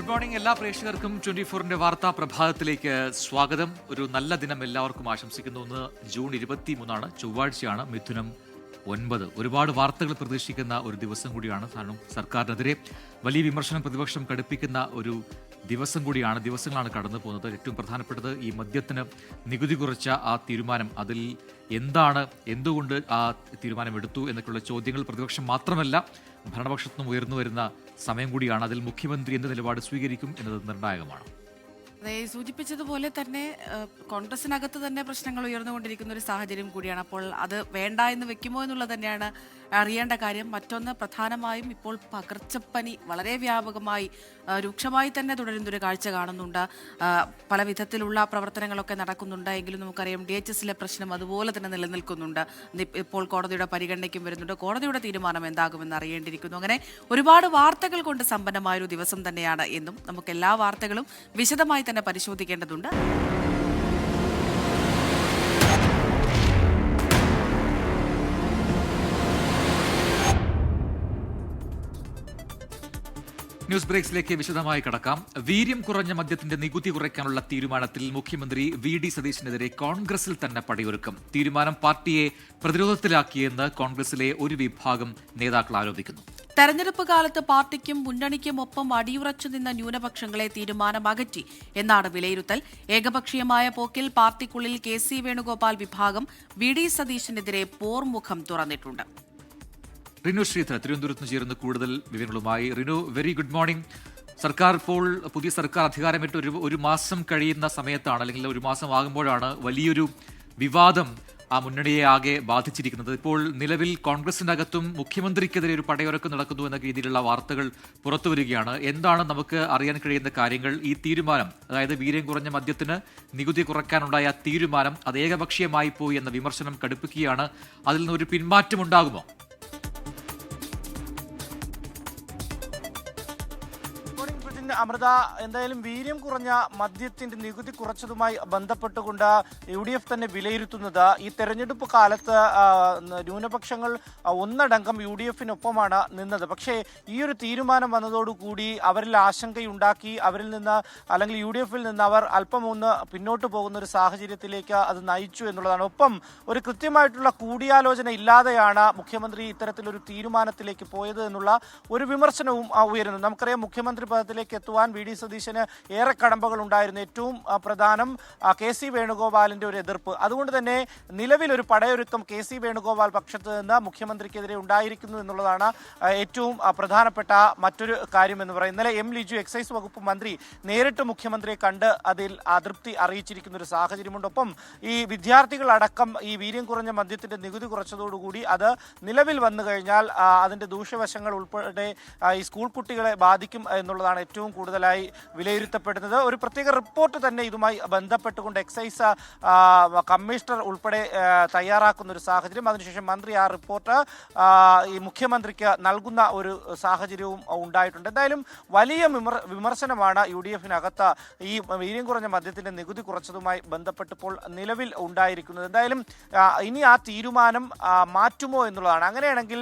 Good morning എല്ലാ പ്രേക്ഷകർക്കും 24-ന്റെ വാർത്താ പ്രഭാതത്തിലേക്ക് സ്വാഗതം. ഒരു നല്ല ദിനം എല്ലാവർക്കും ആശംസിക്കുന്നു. ഇന്ന് ജൂൺ 23 ചൊവ്വാഴ്ചയാണ്, മിഥുനം 9. ഒരുപാട് വാർത്തകൾ പ്രതീക്ഷിക്കുന്ന ഒരു ദിവസം കൂടിയാണ്. കാരണം സർക്കാരിനെതിരെ വലിയ വിമർശനം പ്രതിപക്ഷം കടുപ്പിക്കുന്ന ഒരു ദിവസങ്ങളാണ് കടന്നു പോകുന്നത്. ഏറ്റവും പ്രധാനപ്പെട്ടത് ഈ മദ്യത്തിന് നികുതി കുറച്ച ആ തീരുമാനം, അതിൽ എന്തുകൊണ്ട് ആ തീരുമാനം എടുത്തു എന്നൊക്കെയുള്ള ചോദ്യങ്ങൾ പ്രതിപക്ഷം മാത്രമല്ല ഭരണപക്ഷത്തുനിന്നും ഉയർന്നു വരുന്ന സമയം കൂടിയാണ്. അതിൽ മുഖ്യമന്ത്രി എന്ത് നിലപാട് സ്വീകരിക്കും എന്നത് നിർണായകമാണ്. അതെ, സൂചിപ്പിച്ചതുപോലെ തന്നെ കോൺഗ്രസിനകത്ത് തന്നെ പ്രശ്നങ്ങൾ ഉയർന്നുകൊണ്ടിരിക്കുന്ന ഒരു സാഹചര്യം കൂടിയാണ്. അപ്പോൾ അത് വേണ്ട എന്ന് വെക്കുമോ എന്നുള്ളത് തന്നെയാണ് അറിയേണ്ട കാര്യം. മറ്റൊന്ന്, പ്രധാനമായും ഇപ്പോൾ പകർച്ചപ്പനി വളരെ വ്യാപകമായി രൂക്ഷമായി തന്നെ തുടരുന്നൊരു കാഴ്ച കാണുന്നുണ്ട്. പല വിധത്തിലുള്ള പ്രവർത്തനങ്ങളൊക്കെ നടക്കുന്നുണ്ട്. എങ്കിലും നമുക്കറിയാം DHSലെ പ്രശ്നം അതുപോലെ തന്നെ നിലനിൽക്കുന്നുണ്ട്. ഇപ്പോൾ കോടതിയുടെ പരിഗണനയ്ക്കും വരുന്നുണ്ട്. കോടതിയുടെ തീരുമാനം എന്താകുമെന്ന് അറിയേണ്ടിയിരിക്കുന്നു. അങ്ങനെ ഒരുപാട് വാർത്തകൾ കൊണ്ട് സമ്പന്നമായൊരു ദിവസം തന്നെയാണ് എന്നും നമുക്ക് എല്ലാ വാർത്തകളും വിശദമായി തന്നെ പരിശോധിക്കേണ്ടതുണ്ട്. ന്യൂസ് ബ്രേക്സിലേക്ക് വിശദമായി കടക്കാം. വീര്യം കുറഞ്ഞ മദ്യത്തിന്റെ നികുതി കുറയ്ക്കാനുള്ള തീരുമാനത്തിൽ മുഖ്യമന്ത്രി VD സതീശനെതിരെ കോൺഗ്രസിൽ തന്നെ പടയൊരുക്കം. തീരുമാനം പാർട്ടിയെ പ്രതിരോധത്തിലാക്കിയെന്ന് കോൺഗ്രസിലെ ഒരു വിഭാഗം നേതാക്കൾ ആരോപിക്കുന്നു. തെരഞ്ഞെടുപ്പ് കാലത്ത് പാർട്ടിക്കും മുന്നണിക്കും ഒപ്പം അടിയുറച്ചു നിന്ന ന്യൂനപക്ഷങ്ങളെ തീരുമാനം അകറ്റി എന്നാണ് വിലയിരുത്തൽ. ഏകപക്ഷീയമായ പോക്കിൽ പാർട്ടിക്കുള്ളിൽ KC വേണുഗോപാൽ വിഭാഗം VD സതീശനെതിരെ പോർമുഖം തുറന്നിട്ടുണ്ട്. റിനു ശ്രീധർ തിരുവനന്തപുരത്ത് നിന്ന് ചേർന്ന് കൂടുതൽ വിവരങ്ങളുമായി. Rinu, very good morning. സർക്കാർ ഇപ്പോൾ പുതിയ സർക്കാർ അധികാരമേറ്റ് ഒരു മാസം കഴിയുന്ന സമയത്താണ്, അല്ലെങ്കിൽ ഒരു മാസം ആകുമ്പോഴാണ് വലിയൊരു വിവാദം ആ മുന്നണിയെ ആകെ ബാധിച്ചിരിക്കുന്നത്. ഇപ്പോൾ നിലവിൽ കോൺഗ്രസിനകത്തും മുഖ്യമന്ത്രിക്കെതിരെ ഒരു പടയൊരുക്കം നടക്കുന്നു എന്ന രീതിയിലുള്ള വാർത്തകൾ പുറത്തു വരികയാണ്. എന്താണ് നമുക്ക് അറിയാൻ കഴിയുന്ന കാര്യങ്ങൾ? ഈ തീരുമാനം, അതായത് വീര്യം കുറഞ്ഞ മദ്യത്തിന് നികുതി കുറയ്ക്കാനുണ്ടായ തീരുമാനം അത് ഏകപക്ഷീയമായി പോയി എന്ന വിമർശനം കടുപ്പിക്കുകയാണ്. അതിൽ നിന്ന് ഒരു പിന്മാറ്റം ഉണ്ടാകുമോ? അമൃത, എന്തായാലും വീര്യം കുറഞ്ഞ മദ്യത്തിന്റെ നികുതി കുറച്ചതുമായി ബന്ധപ്പെട്ടുകൊണ്ട് UDF തന്നെ വിലയിരുത്തുന്നത് ഈ തെരഞ്ഞെടുപ്പ് കാലത്ത് ന്യൂനപക്ഷങ്ങൾ ഒന്നടങ്കം UDFനൊപ്പമാണ് നിന്നത്. പക്ഷേ ഈ ഒരു തീരുമാനം വന്നതോടുകൂടി അവരിൽ ആശങ്കയുണ്ടാക്കി. അവരിൽ നിന്ന്, അല്ലെങ്കിൽ UDFൽ നിന്ന് അവർ അല്പം ഒന്ന് പിന്നോട്ട് പോകുന്ന ഒരു സാഹചര്യത്തിലേക്ക് അത് നയിച്ചു എന്നുള്ളതാണ്. ഒപ്പം ഒരു കൃത്യമായിട്ടുള്ള കൂടിയാലോചന ഇല്ലാതെയാണ് മുഖ്യമന്ത്രി ഇത്തരത്തിലൊരു തീരുമാനത്തിലേക്ക് പോയത് എന്നുള്ള ഒരു വിമർശനവും ഉയരുന്നു. നമുക്കറിയാം, മുഖ്യമന്ത്രി പദത്തിലേക്ക് എത്തുവാൻ VD സതീശന് ഏറെ കടമ്പകൾ ഉണ്ടായിരുന്നു. ഏറ്റവും പ്രധാനം KC വേണുഗോപാലിന്റെ ഒരു എതിർപ്പ്. അതുകൊണ്ട് തന്നെ നിലവിൽ ഒരു പടയൊരുക്കം KC വേണുഗോപാൽ പക്ഷത്ത് നിന്ന് മുഖ്യമന്ത്രിക്കെതിരെ ഉണ്ടായിരിക്കുന്നു എന്നുള്ളതാണ് ഏറ്റവും പ്രധാനപ്പെട്ട മറ്റൊരു കാര്യം എന്ന് പറയുന്നത്. ഇന്നലെ M. ലിജു എക്സൈസ് വകുപ്പ് മന്ത്രി നേരിട്ട് മുഖ്യമന്ത്രിയെ കണ്ട് അതിൽ അതൃപ്തി അറിയിച്ചിരിക്കുന്ന ഒരു സാഹചര്യമുണ്ട്. ഒപ്പം ഈ വിദ്യാർത്ഥികളടക്കം ഈ വീര്യം കുറഞ്ഞ മദ്യത്തിന്റെ നികുതി കുറച്ചതോടുകൂടി അത് നിലവിൽ വന്നു കഴിഞ്ഞാൽ അതിന്റെ ദൂഷ്യവശങ്ങൾ ഉൾപ്പെടെ ഈ സ്കൂൾ കുട്ടികളെ ബാധിക്കും എന്നുള്ളതാണ് ഏറ്റവും കൂടുതലായി വിലയിരുത്തപ്പെടുന്നത്. ഒരു പ്രത്യേക റിപ്പോർട്ട് തന്നെ ഇതുമായി ബന്ധപ്പെട്ടുകൊണ്ട് എക്സൈസ് കമ്മീഷണർ ഉൾപ്പെടെ തയ്യാറാക്കുന്ന ഒരു സാഹചര്യം. അതിനുശേഷം മന്ത്രി ആ റിപ്പോർട്ട് ഈ മുഖ്യമന്ത്രിക്ക് നൽകുന്ന ഒരു സാഹചര്യവും ഉണ്ടായിട്ടുണ്ട്. എന്തായാലും വലിയ വിമർശനമാണ് UDFനകത്ത് ഈ വീര്യം കുറഞ്ഞ മദ്യത്തിന്റെ നികുതി കുറച്ചതുമായി ബന്ധപ്പെട്ടിപ്പോൾ നിലവിൽ ഉണ്ടായിരിക്കുന്നത്. എന്തായാലും ഇനി ആ തീരുമാനം മാറ്റുമോ എന്നുള്ളതാണ്. അങ്ങനെയാണെങ്കിൽ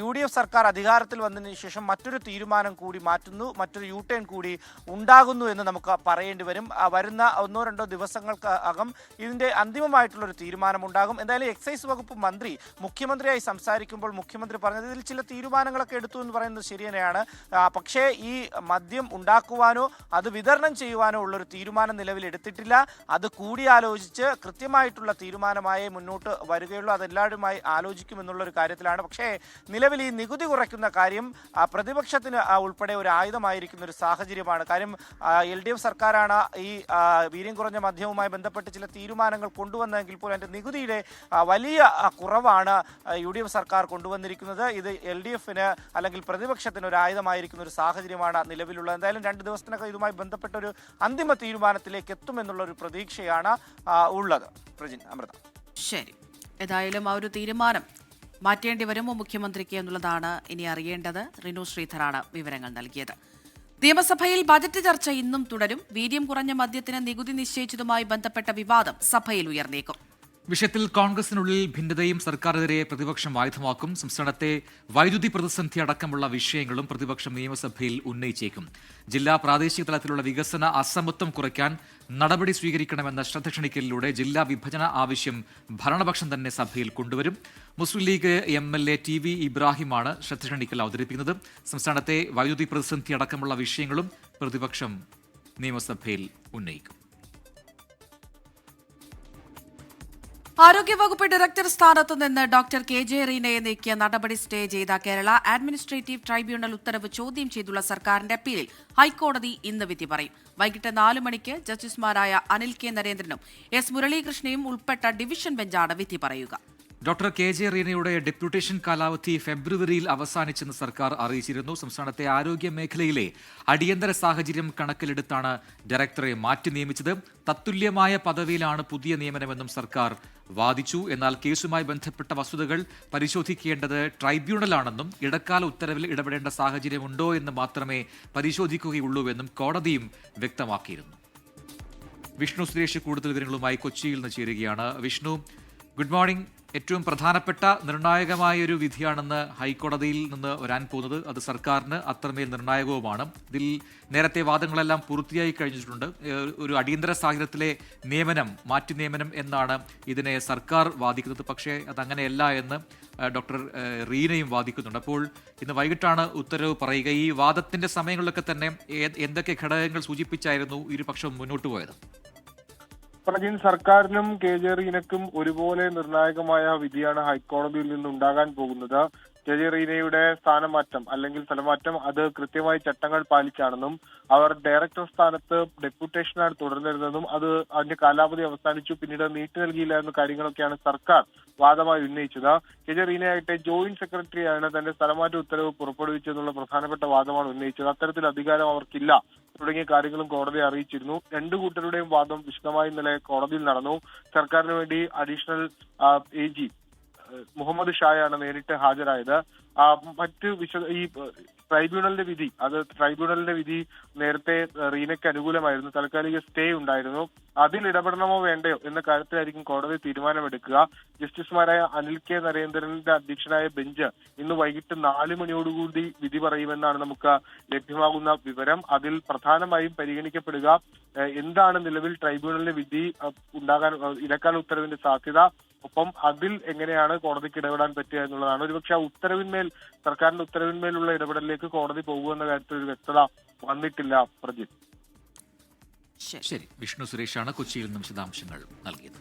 UDF സർക്കാർ അധികാരത്തിൽ വന്നതിന് ശേഷം മറ്റൊരു തീരുമാനം കൂടി മാറ്റുന്നു, മറ്റൊരു U-turn കൂടി ഉണ്ടാകുന്നു എന്ന് നമുക്ക് പറയേണ്ടി വരും. വരുന്ന 1-2 ദിവസങ്ങൾക്ക് അകം ഇതിന്റെ അന്തിമമായിട്ടുള്ളൊരു തീരുമാനമുണ്ടാകും. എന്തായാലും എക്സൈസ് വകുപ്പ് മന്ത്രി മുഖ്യമന്ത്രിയായി സംസാരിക്കുമ്പോൾ മുഖ്യമന്ത്രി പറഞ്ഞത് ഇതിൽ ചില തീരുമാനങ്ങളൊക്കെ എടുത്തു എന്ന് പറയുന്നത് ശരി തന്നെയാണ്. പക്ഷേ ഈ മദ്യം ഉണ്ടാക്കുവാനോ അത് വിതരണം ചെയ്യുവാനോ ഉള്ളൊരു തീരുമാനം നിലവിൽ എടുത്തിട്ടില്ല. അത് കൂടിയാലോചിച്ച് കൃത്യമായിട്ടുള്ള തീരുമാനമായി മുന്നോട്ട് വരികയുള്ളൂ. അതെല്ലാവരുമായി ആലോചിക്കുമെന്നുള്ളൊരു കാര്യത്തിലാണ്. പക്ഷേ നിലവിൽ ഈ നികുതി കുറയ്ക്കുന്ന കാര്യം പ്രതിപക്ഷത്തിന് ഉൾപ്പെടെ ഒരു ആയുധമായിരിക്കുന്ന ഒരു സാഹചര്യമാണ്. കാര്യം LDF സർക്കാരാണ് ഈ വീര്യം കുറഞ്ഞ മദ്യവുമായി ബന്ധപ്പെട്ട് ചില തീരുമാനങ്ങൾ കൊണ്ടുവന്നതെങ്കിൽ പോലും അതിന്റെ നികുതിയുടെ വലിയ കുറവാണ് UDF സർക്കാർ കൊണ്ടുവന്നിരിക്കുന്നത്. ഇത് LDFന് അല്ലെങ്കിൽ പ്രതിപക്ഷത്തിന് ഒരു ആയുധമായിരിക്കുന്ന ഒരു സാഹചര്യമാണ് നിലവിലുള്ളത്. എന്തായാലും 2 ദിവസത്തിനകം ഇതുമായി ബന്ധപ്പെട്ട ഒരു അന്തിമ തീരുമാനത്തിലേക്ക് എത്തുമെന്നുള്ള ഒരു പ്രതീക്ഷയാണ് ഉള്ളത്. പ്രജിൻ, അമൃത. ശരി, ഏതായാലും ആ ഒരു തീരുമാനം മാറ്റേണ്ടി വരുമോ മുഖ്യമന്ത്രിക്ക് എന്നുള്ളതാണ് ഇനി അറിയേണ്ടത്. റിനു ശ്രീധറാണ് വിവരങ്ങൾ നൽകിയത്. നിയമസഭയിൽ ബജറ്റ് ചർച്ച ഇന്നും തുടരും. വീര്യം കുറഞ്ഞ മദ്യത്തിന് നികുതി നിശ്ചയിച്ചതുമായി ബന്ധപ്പെട്ട വിവാദം സഭയിൽ ഉയർന്നേക്കും. വിഷയത്തിൽ കോൺഗ്രസിനുള്ളിൽ ഭിന്നതയും സർക്കാരിനെതിരെ പ്രതിപക്ഷം ആയുധമാക്കും. സംസ്ഥാനത്തെ വൈദ്യുതി പ്രതിസന്ധി അടക്കമുള്ള വിഷയങ്ങളും പ്രതിപക്ഷം നിയമസഭയിൽ ഉന്നയിച്ചേക്കും. ജില്ലാ പ്രാദേശിക തലത്തിലുള്ള വികസന അസമത്വം കുറയ്ക്കാൻ നടപടി സ്വീകരിക്കണമെന്ന ശ്രദ്ധ ക്ഷണിക്കലിലൂടെ ജില്ലാ വിഭജന ആവശ്യം ഭരണപക്ഷം തന്നെ സഭയിൽ കൊണ്ടുവരും. മുസ്ലിം ലീഗ് MLA TV ഇബ്രാഹിമാണ് ശ്രദ്ധ ക്ഷണിക്കൽ അവതരിപ്പിക്കുന്നത്. സംസ്ഥാനത്തെ വൈദ്യുതി പ്രതിസന്ധി അടക്കമുള്ള വിഷയങ്ങളും പ്രതിപക്ഷം നിയമസഭയിൽ ഉന്നയിക്കും. ആരോഗ്യവകുപ്പ് ഡയറക്ടർ സ്ഥാനത്ത് നിന്ന് ഡോക്ടർ KJ റീനയെ നീക്കിയ നടപടി സ്റ്റേ ചെയ്ത കേരള അഡ്മിനിസ്ട്രേറ്റീവ് ട്രൈബ്യൂണൽ ഉത്തരവ് ചോദ്യം ചെയ്തുള്ള സർക്കാരിന്റെ അപ്പീലിൽ ഹൈക്കോടതി ഇന്ന് വിധി പറയും. വൈകിട്ട് 4 മണിക്ക് ജസ്റ്റിസുമാരായ അനിൽ K നരേന്ദ്രനും S മുരളീകൃഷ്ണയും ഉൾപ്പെട്ട ഡിവിഷൻ ബെഞ്ചാണ് വിധി പറയുക. ഡോക്ടർ KJ റീനയുടെ ഡെപ്യൂട്ടേഷൻ കാലാവധി ഫെബ്രുവരിയിൽ അവസാനിച്ചെന്ന് സർക്കാർ അറിയിച്ചിരുന്നു. സംസ്ഥാനത്തെ ആരോഗ്യ മേഖലയിലെ അടിയന്തര സാഹചര്യം കണക്കിലെടുത്താണ് ഡയറക്ടറെ മാറ്റി നിയമിച്ചത്. തത്തുല്യമായ പദവിയിലാണ് പുതിയ നിയമനമെന്നും സർക്കാർ വാദിച്ചു. എന്നാൽ കേസുമായി ബന്ധപ്പെട്ട വസ്തുതകൾ പരിശോധിക്കേണ്ടത് ട്രൈബ്യൂണലാണെന്നും ഇടക്കാല ഉത്തരവിൽ ഇടപെടേണ്ട സാഹചര്യമുണ്ടോ എന്ന് മാത്രമേ പരിശോധിക്കുകയുള്ളൂവെന്നും കോടതിയും വ്യക്തമാക്കിയിരുന്നു. വിഷ്ണു സുരേഷ് കൂടുതൽ വിവരങ്ങളുമായി കൊച്ചിയിൽ നിന്ന് ചേരുകയാണ്. Vishnu, good morning. ഏറ്റവും പ്രധാനപ്പെട്ട നിർണായകമായ ഒരു വിധിയാണെന്ന് ഹൈക്കോടതിയിൽ നിന്ന് വരാൻ പോകുന്നത്. അത് സർക്കാരിന് അത്രമേൽ നിർണായകവുമാണ്. ഇതിൽ നേരത്തെ വാദങ്ങളെല്ലാം പൂർത്തിയായി കഴിഞ്ഞിട്ടുണ്ട്. ഒരു അടിയന്തര സാഹചര്യത്തിലെ നിയമനം, മാറ്റി നിയമനം എന്നാണ് ഇതിനെ സർക്കാർ വാദിക്കുന്നത്. പക്ഷേ അതങ്ങനെയല്ല എന്ന് ഡോക്ടർ റീനയും വാദിക്കുന്നുണ്ട്. അപ്പോൾ ഇന്ന് വൈകിട്ടാണ് ഉത്തരവ് പറയുക. ഈ വാദത്തിന്റെ സമയങ്ങളിലൊക്കെ തന്നെ എന്തൊക്കെ ഘടകങ്ങൾ സൂചിപ്പിച്ചായിരുന്നു ഇരുപക്ഷം മുന്നോട്ട് പോയത്? പ്രജിൻ, സർക്കാരിനും KJ റീനയ്ക്കും ഒരുപോലെ നിർണായകമായ വിധിയാണ് ഹൈക്കോടതിയിൽ നിന്നുണ്ടാകാൻ പോകുന്നത്. KJ റീനയുടെ സ്ഥാനമാറ്റം അല്ലെങ്കിൽ സ്ഥലമാറ്റം അത് കൃത്യമായി ചട്ടങ്ങൾ പാലിച്ചാണെന്നും അവർ ഡയറക്ടർ സ്ഥാനത്ത് ഡെപ്യൂട്ടേഷനാണ് തുടർന്നിരുന്നതും അത് അതിന്റെ കാലാവധി അവസാനിച്ചു, പിന്നീട് നീട്ടി നൽകിയില്ല എന്ന കാര്യങ്ങളൊക്കെയാണ് സർക്കാർ വാദമായി ഉന്നയിച്ചത്. KJ റീനയായിട്ട് ജോയിന്റ് സെക്രട്ടറിയാണ് തന്റെ സ്ഥലമാറ്റ ഉത്തരവ് പുറപ്പെടുവിച്ചെന്നുള്ള പ്രധാനപ്പെട്ട വാദമാണ് ഉന്നയിച്ചത്. അത്തരത്തിൽ അധികാരം അവർക്കില്ല തുടങ്ങിയ കാര്യങ്ങളും കോടതിയെ അറിയിച്ചിരുന്നു. രണ്ടു കൂട്ടരുടെയും വാദം വിശദമായി ഇന്നലെ കോടതിയിൽ നടന്നു. സർക്കാരിന് വേണ്ടി അഡീഷണൽ AG മുഹമ്മദ് ഷായാണ് നേരിട്ട് ഹാജരായത്. മറ്റ് ഈ ട്രൈബ്യൂണലിന്റെ വിധി നേരത്തെ റീനയ്ക്ക് അനുകൂലമായിരുന്നു. താൽക്കാലിക സ്റ്റേ ഉണ്ടായിരുന്നു. അതിൽ ഇടപെടണമോ വേണ്ടയോ എന്ന കാര്യത്തിലായിരിക്കും കോടതി തീരുമാനമെടുക്കുക. ജസ്റ്റിസുമാരായ അനിൽ K നരേന്ദ്രന്റെ അധ്യക്ഷനായ ബെഞ്ച് ഇന്ന് വൈകിട്ട് 4 മണിയോടുകൂടി വിധി പറയുമെന്നാണ് നമുക്ക് ലഭ്യമാകുന്ന വിവരം. അതിൽ പ്രധാനമായും പരിഗണിക്കപ്പെടുക എന്താണ് നിലവിൽ ട്രൈബ്യൂണലിന്റെ വിധി ഉണ്ടാകാൻ ഇടക്കാല ഉത്തരവിന്റെ സാധ്യത, ഒപ്പം അതിൽ എങ്ങനെയാണ് കോടതിക്ക് ഇടപെടാൻ പറ്റുക എന്നുള്ളതാണ്. ഒരുപക്ഷെ ആ ഉത്തരവിന്മേൽ, സർക്കാരിന്റെ ഉത്തരവിന്മേലുള്ള ഇടപെടലിലേക്ക് കോടതി പോകുമെന്ന കാര്യത്തിൽ ഒരു വ്യക്തത വന്നിട്ടില്ല. പ്രജിത്ത്, ശരി. വിഷ്ണു സുരേഷാണ് കൊച്ചിയിൽ നിന്നും വിശദാംശങ്ങൾ നൽകിയത്.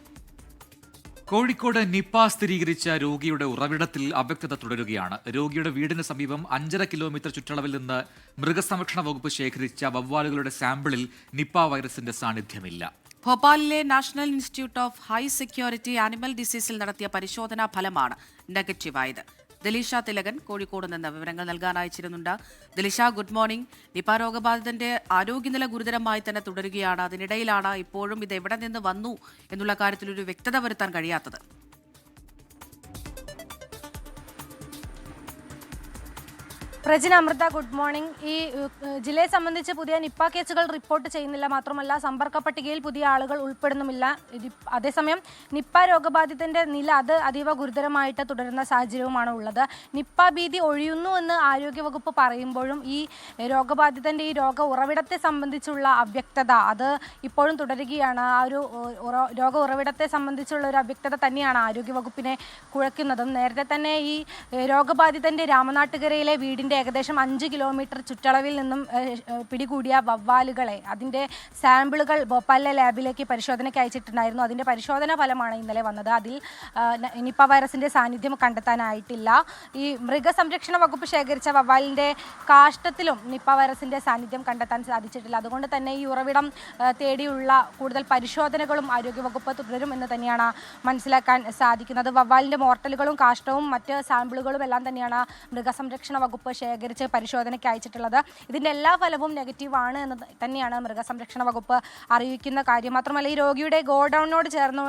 കോഴിക്കോട് നിപ സ്ഥിരീകരിച്ച രോഗിയുടെ ഉറവിടത്തിൽ അവ്യക്തത തുടരുകയാണ്. രോഗിയുടെ വീടിന് സമീപം 5.5 കിലോമീറ്റർ ചുറ്റളവിൽ നിന്ന് മൃഗസംരക്ഷണ വകുപ്പ് ശേഖരിച്ച വവ്വാലുകളുടെ സാമ്പിളിൽ നിപ വൈറസിന്റെ സാന്നിധ്യമില്ല. ഭോപ്പാലിലെ national institute of high security animal ഡിസീസിൽ നടത്തിയ പരിശോധനാ ഫലമാണ് നെഗറ്റീവായത്. ദലീഷ തിലകൻ കോഴിക്കോട് നിന്ന് വിവരങ്ങൾ നൽകാൻ അയച്ചിരുന്നുണ്ട്. ദലീഷ, ഗുഡ് മോർണിംഗ്. നിപ രോഗബാധിതന്റെ ആരോഗ്യനില ഗുരുതരമായി തന്നെ തുടരുകയാണ്. അതിനിടയിലാണ് ഇപ്പോഴും ഇത് എവിടെ നിന്ന് വന്നു എന്നുള്ള കാര്യത്തിൽ ഒരു വ്യക്തത വരുത്താൻ കഴിയാത്തത്. Prajina, Amritha, good morning. ഈ ജില്ലയെ സംബന്ധിച്ച് പുതിയ നിപ്പ കേസുകൾ റിപ്പോർട്ട് ചെയ്യുന്നില്ല. മാത്രമല്ല സമ്പർക്ക പട്ടികയിൽ പുതിയ ആളുകൾ ഉൾപ്പെടുന്നുമില്ല. അതേസമയം നിപ്പ രോഗബാധിതന്റെ നില അത് അതീവ ഗുരുതരമായിട്ട് തുടരുന്ന സാഹചര്യവുമാണ് ഉള്ളത്. നിപ്പ ഭീതി ഒഴിയുന്നു എന്ന് ആരോഗ്യവകുപ്പ് പറയുമ്പോഴും ഈ രോഗബാധിതന്റെ ഈ രോഗ ഉറവിടത്തെ സംബന്ധിച്ചുള്ള അവ്യക്തത അത് ഇപ്പോഴും തുടരുകയാണ്. ആ ഒരു രോഗ ഉറവിടത്തെ സംബന്ധിച്ചുള്ള ഒരു അവ്യക്തത തന്നെയാണ് ആരോഗ്യവകുപ്പിനെ കുഴക്കുന്നതും. നേരത്തെ തന്നെ ഈ രോഗബാധിതന്റെ രാമനാട്ടുകരയിലെ വീടിന്റെ ഏകദേശം 5 കിലോമീറ്റർ ചുറ്റളവിൽ നിന്നും പിടികൂടിയ വവ്വാലുകളെ അതിന്റെ സാമ്പിളുകൾ ഭോപ്പാലിലെ ലാബിലേക്ക് പരിശോധനയ്ക്ക് അയച്ചിട്ടുണ്ടായിരുന്നു. അതിന്റെ പരിശോധനാ ഫലമാണ് ഇന്നലെ വന്നത്. അതിൽ നിപ്പ വൈറസിന്റെ സാന്നിധ്യം കണ്ടെത്താനായിട്ടില്ല. ഈ മൃഗസംരക്ഷണ വകുപ്പ് ശേഖരിച്ച വവ്വാലിന്റെ കാഷ്ടത്തിലും നിപ്പ വൈറസിന്റെ സാന്നിധ്യം കണ്ടെത്താൻ സാധിച്ചിട്ടില്ല. അതുകൊണ്ട് തന്നെ ഈ ഉറവിടം തേടിയുള്ള കൂടുതൽ പരിശോധനകളും ആരോഗ്യവകുപ്പ് തുടരും എന്ന് തന്നെയാണ് മനസ്സിലാക്കാൻ സാധിക്കുന്നത്. വവ്വാലിന്റെ മോർട്ടലുകളും കാഷ്ടവും മറ്റ് സാമ്പിളുകളും എല്ലാം തന്നെയാണ് മൃഗസംരക്ഷണ വകുപ്പ് ശേഖരിച്ച് പരിശോധനയ്ക്ക് അയച്ചിട്ടുള്ളത്. ഇതിൻ്റെ എല്ലാ ഫലവും നെഗറ്റീവാണ് എന്ന് തന്നെയാണ് മൃഗസംരക്ഷണ വകുപ്പ് അറിയിക്കുന്ന കാര്യം. മാത്രമല്ല ഈ രോഗിയുടെ ഗോഡൌണിനോട് ചേർന്ന്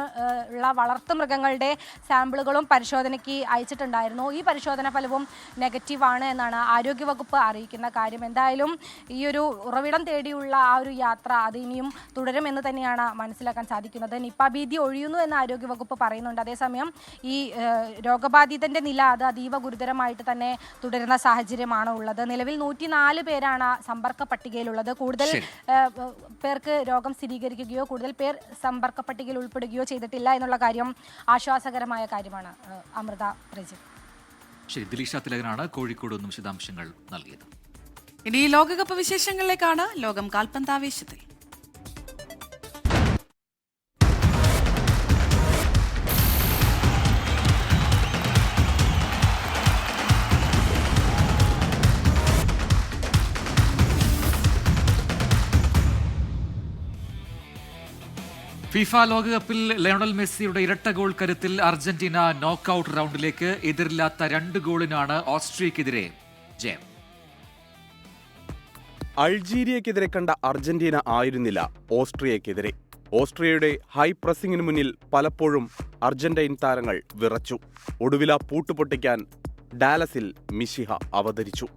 ഉള്ള വളർത്തു മൃഗങ്ങളുടെ സാമ്പിളുകളും പരിശോധനയ്ക്ക് അയച്ചിട്ടുണ്ടായിരുന്നു. ഈ പരിശോധന ഫലവും നെഗറ്റീവാണ് എന്നാണ് ആരോഗ്യവകുപ്പ് അറിയിക്കുന്ന കാര്യം. എന്തായാലും ഈ ഒരു ഉറവിടം തേടിയുള്ള ആ ഒരു യാത്ര അത് ഇനിയും തുടരുമെന്ന് തന്നെയാണ് മനസ്സിലാക്കാൻ സാധിക്കുന്നത്. നിപ്പ ഭീതി ഒഴിയുന്നു എന്ന് ആരോഗ്യവകുപ്പ് പറയുന്നുണ്ട്. അതേസമയം ഈ രോഗബാധിതന്റെ നില അത് അതീവ ഗുരുതരമായിട്ട് തന്നെ തുടരുന്ന സാഹചര്യമാണ് ഉള്ളത്. നിലവിൽ 104 പേരാണ് സമ്പർക്ക പട്ടികയിലുള്ളത്. കൂടുതൽ പേർക്ക് രോഗം സ്ഥിരീകരിക്കുകയോ കൂടുതൽ പേർ സമ്പർക്ക പട്ടികയിൽ ഉൾപ്പെടുകയോ ചെയ്തിട്ടില്ല എന്നുള്ള കാര്യം ആശ്വാസകരമായ കാര്യമാണ്. അമൃത, പ്രജിത്ത്. ശരി, ദിലീഷ തിലകനാണ് കോഴിക്കോട് നിന്നും വിശദാംശങ്ങൾ നൽകിയത്. ഇനി ലോകകപ്പ് വിശേഷങ്ങളിലേക്കാണ്. ലോകം കാൽപന്താവേശത്തിൽ. ഫിഫ ലോകകപ്പിൽ ലയണൽ മെസ്സിയുടെ ഇരട്ട ഗോൾ കരുത്തിൽ അർജന്റീന നോക്കൌട്ട് റൗണ്ടിലേക്ക്. എതിരില്ലാത്ത 2 ഗോളിനാണ് ഓസ്ട്രിയക്കെതിരെ ജയം. അൾജീരിയക്കെതിരെ കണ്ട അർജന്റീന ആയിരുന്നില്ല ഓസ്ട്രിയക്കെതിരെ. ഓസ്ട്രിയയുടെ ഹൈ പ്രസിംഗിന് മുന്നിൽ പലപ്പോഴും അർജന്റൈൻ താരങ്ങൾ വിറച്ചു. ഒടുവില പൂട്ടുപൊട്ടിക്കാൻ ഡാലസിൽ മിശിഹ അവതരിച്ചു.